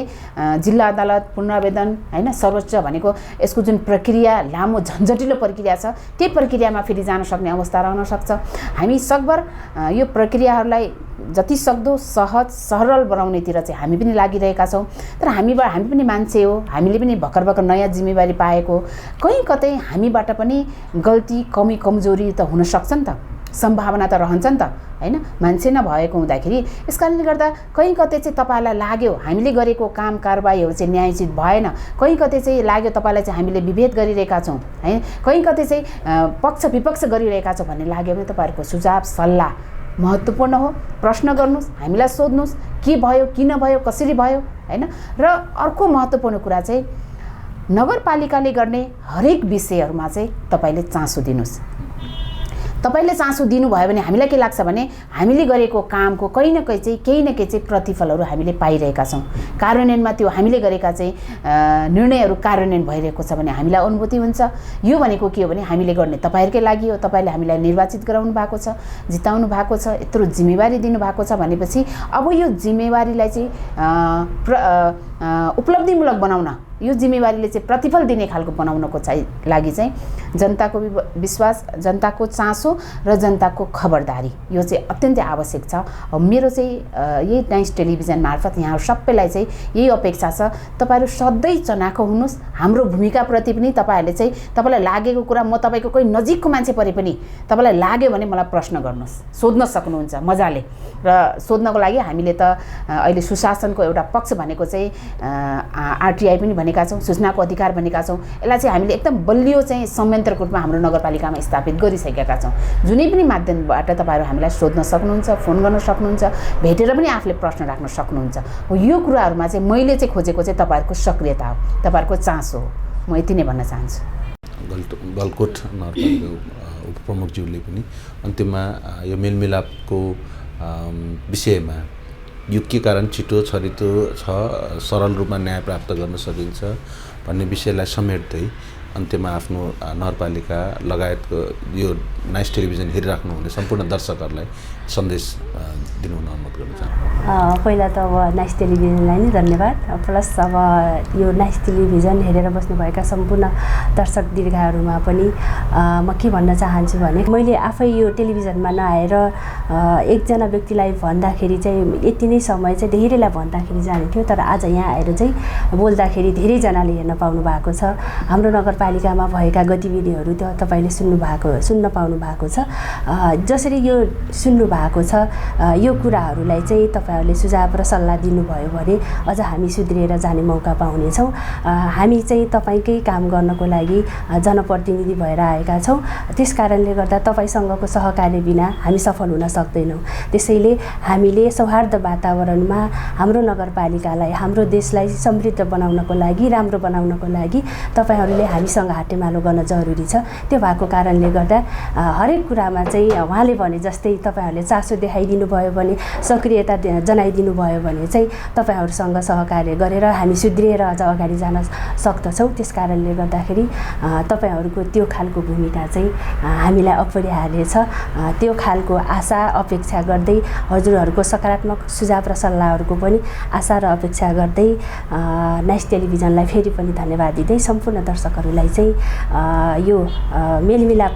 जिल्ला अदालत पुनरावेदन हैन, सर्वोच्च भनेको यसको जुन प्रक्रिया लामो झन्झटिलो प्रक्रिया छ, त्यही प्रक्रियामा फेरि जान सक्ने अवस्था रहन सक्छ। हामी सकभर यो प्रक्रियाहरूलाई जति सक्दो सहज सरल बनाउनेतिर चाहिँ हामी पनि लागिरहेका छौँ। तर हामी पनि मान्छे हो, हामीले पनि भर्खर नयाँ जिम्मेवारी पाएको, कहीँ कतै हामीबाट पनि गल्ती कमी कमजोरी त हुन सक्छ नि त, सम्भावना त रहन्छ नि त हैन, मान्छे नभएको हुँदाखेरि। यसकारणले गर्दा कहीँ कतै चाहिँ तपाईलाई लाग्यो हामीले गरेको काम कारबाहीहरू चाहिँ न्यायोचित भएन, कहीँ कतै चाहिँ लाग्यो तपाईलाई चाहिँ हामीले विभेद गरिरहेका छौँ है, कहीँ कतै चाहिँ पक्ष विपक्ष गरिरहेका छौँ भन्ने लाग्यो भने तपाईहरुको सुझाव सल्लाह महत्त्वपूर्ण हो। प्रश्न गर्नुस्, हामीलाई सोध्नुस् के भयो, किन भयो, कसरी भयो हैन। र अर्को महत्त्वपूर्ण कुरा चाहिँ नगरपालिकाले गर्ने हरेक विषयहरुमा चाहिँ तपाईले चासो दिनुस्। तपाईले चासो दिनुभयो भने हामीलाई के लाग्छ भने हामीले गरेको कामको कहीँ न कहीँ चाहिँ केही न केही चाहिँ प्रतिफलहरू हामीले पाइरहेका छौँ। कार्यान्वयनमा त्यो हामीले गरेका चाहिँ निर्णयहरू कार्यान्वयन भइरहेको छ भने हामीलाई अनुभूति हुन्छ। यो भनेको के हो भने हामीले गर्ने तपाईहरुकै लागि हो। तपाईले हामीलाई निर्वाचित गराउनु भएको छ, जिताउनु भएको छ, यत्रो जिम्मेवारी दिनु भएको छ भनेपछि अब यो जिम्मेवारीलाई चाहिँ उपलब्धिमूलक बनाउन, यो जिम्मेवारीले चाहिँ प्रतिफल दिने खालको बनाउनको लागि चाहिँ जनताको विश्वास, जनताको चासो र जनताको खबरदारी यो चाहिँ अत्यन्तै आवश्यक छ। मेरो चाहिँ यही टाइम्स टेलिभिजन मार्फत यहाँ सबैलाई चाहिँ यही अपेक्षा छ, तपाईहरु सधैँ चनाखो हुनुहोस्। हाम्रो भूमिकाप्रति पनि तपाईहरुले चाहिँ तपाईलाई लागेको कुरा, म तपाईको कोही नजिकको मान्छे परे पनि तपाईलाई लाग्यो भने मलाई प्रश्न गर्नुहोस्, सोध्न सक्नुहुन्छ मजाले। र सोध्नको लागि हामीले त अहिले सुशासनको एउटा पक्ष भनेको चाहिँ आरटीआई पनि भनेका छौँ, सूचनाको अधिकार भनेका छौँ। यसलाई चाहिँ हामीले एकदम बलियो चाहिँ संयन्त्रको रूपमा हाम्रो नगरपालिकामा स्थापित गरिसकेका छौँ। जुनै पनि माध्यमबाट तपाईहरु हामीलाई सोध्न सक्नुहुन्छ, फोन गर्न सक्नुहुन्छ, भेटेर पनि आफूले प्रश्न राख्न सक्नुहुन्छ। यो कुराहरुमा चाहिँ मैले चाहिँ खोजेको चाहिँ तपाईहरुको सक्रियता हो, तपाईहरुको चासो हो। म यति नै भन्न चाहन्छु। गलकोट नगरपालिका उपप्रमुखज्यूले पनि अन्तिममा यो मेलमिलापको विषयमा यो के कारण छिटो छरितो छ, सरल रूपमा न्याय प्राप्त गर्न सकिन्छ भन्ने विषयलाई समेट्दै अन्त्यमा आफ्नो नगरपालिका लगायतको यो नाइस टेलिभिजन हेरिराख्नुहुने सम्पूर्ण दर्शकहरूलाई सन्देश दिनुहुन अनुरोध गर्न चाहन्छु। पहिला त अब नाइस टेलिभिजनलाई नै धन्यवाद, प्लस अब यो नाइस टेलिभिजन हेरेर बस्नुभएका सम्पूर्ण दर्शक दीर्घाहरूमा पनि म के भन्न चाहन्छु भने मैले आफै यो टेलिभिजनमा नआएर एकजना व्यक्तिलाई भन्दाखेरि चाहिँ यति नै समय चाहिँ धेरैलाई भन्दाखेरि जाने थियो, तर आज यहाँ आएर चाहिँ बोल्दाखेरि धेरैजनाले हेर्न पाउनु भएको छ। हाम्रो नगरपालिकामा भएका गतिविधिहरू त तपाईले सुन्न पाउनु भएको छ। जसरी यो सुन्नु भएको छ, यो कुराहरूलाई चाहिँ तपाईहरुले सुझाव र सल्लाह दिनुभयो भने अझ हामी सुध्रिएर जाने मौका पाउनेछौँ। हामी चाहिँ तपाईकै काम गर्नको लागि जनप्रतिनिधि भएर आएका छौँ। त्यसकारणले गर्दा तपाईसँगको सहकार्य बिना हामी सफल हुन सक्दैनौँ। त्यसैले हामीले सौहार्द वातावरणमा हाम्रो नगरपालिकालाई, हाम्रो देशलाई समृद्ध बनाउनको लागि, राम्रो बनाउनको लागि तपाईहरुले हामी हामीसँग हाटेमालो गर्न जरुरी छ। त्यो भएको कारणले गर्दा हरेक कुरामा चाहिँ उहाँले भने जस्तै तपाईँहरूले चासो देखाइदिनु भयो भने, सक्रियता जनाइदिनु भयो भने चाहिँ तपाईँहरूसँग सहकार्य गरेर हामी सुध्रिएर अझ अगाडि जान सक्दछौँ। त्यस कारणले गर्दाखेरि तपाईँहरूको त्यो खालको भूमिका चाहिँ हामीलाई अपरिहार्य छ। त्यो खालको आशा अपेक्षा गर्दै हजुरहरूको सकारात्मक सुझाव र सल्लाहहरूको पनि आशा र अपेक्षा गर्दै नाइस टेलिभिजनलाई फेरि पनि धन्यवाद दिँदै सम्पूर्ण दर्शकहरूलाई चाहिँ यो मेलमिलाप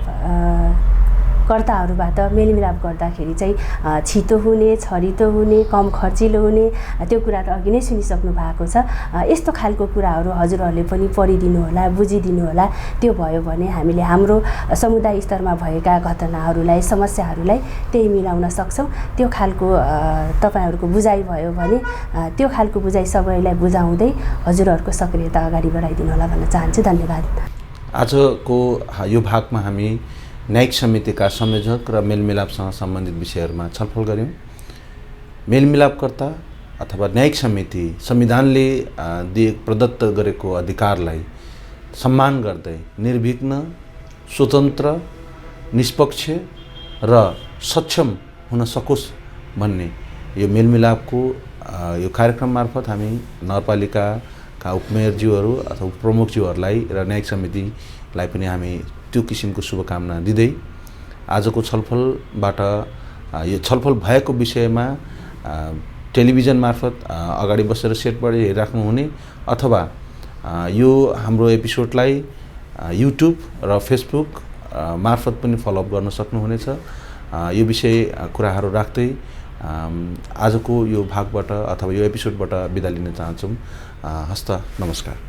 कर्ताहरूबाट मेलमिलाप गर्दाखेरि चाहिँ छिटो हुने, छरितो हुने, कम खर्चिलो हुने त्यो कुरा त अघि नै सुनिसक्नु भएको छ। यस्तो खालको कुराहरू हजुरहरूले पनि पढिदिनु होला, बुझिदिनु होला। त्यो भयो भने हामीले हाम्रो समुदाय स्तरमा भएका घटनाहरूलाई, समस्याहरूलाई त्यही मिलाउन सक्छौँ। त्यो खालको तपाईँहरूको बुझाइ भयो भने त्यो खालको बुझाइ सबैलाई बुझाउँदै हजुरहरूको सक्रियता अगाडि बढाइदिनु होला भन्न चाहन्छु। धन्यवाद। आजको यो भागमा हामी न्यायिक समितिका संयोजक र मेलमिलापसँग सम्बन्धित विषयहरूमा छलफल गऱ्यौँ। मेलमिलापकर्ता अथवा न्यायिक समिति संविधानले प्रदत्त गरेको अधिकारलाई सम्मान गर्दै निर्विघ्न, स्वतन्त्र, निष्पक्ष र सक्षम हुन सकोस् भन्ने यो मेलमिलापको यो कार्यक्रम मार्फत हामी नगरपालिकाका उपमेयरज्यूहरू अथवा उपप्रमुखज्यूहरूलाई र न्यायिक समितिलाई पनि हामी त्यो किसिमको शुभकामना दिँदै आजको छलफलबाट यो छलफल भएको विषयमा टेलिभिजन मार्फत अगाडि बसेर सेटबाट हेरिराख्नुहुने अथवा यो हाम्रो एपिसोडलाई युट्युब र फेसबुक मार्फत पनि फलोअप गर्न सक्नुहुनेछ। यो विषय कुराहरू राख्दै आजको यो भागबाट अथवा यो एपिसोडबाट बिदा लिन चाहन्छौँ। हस्त नमस्कार।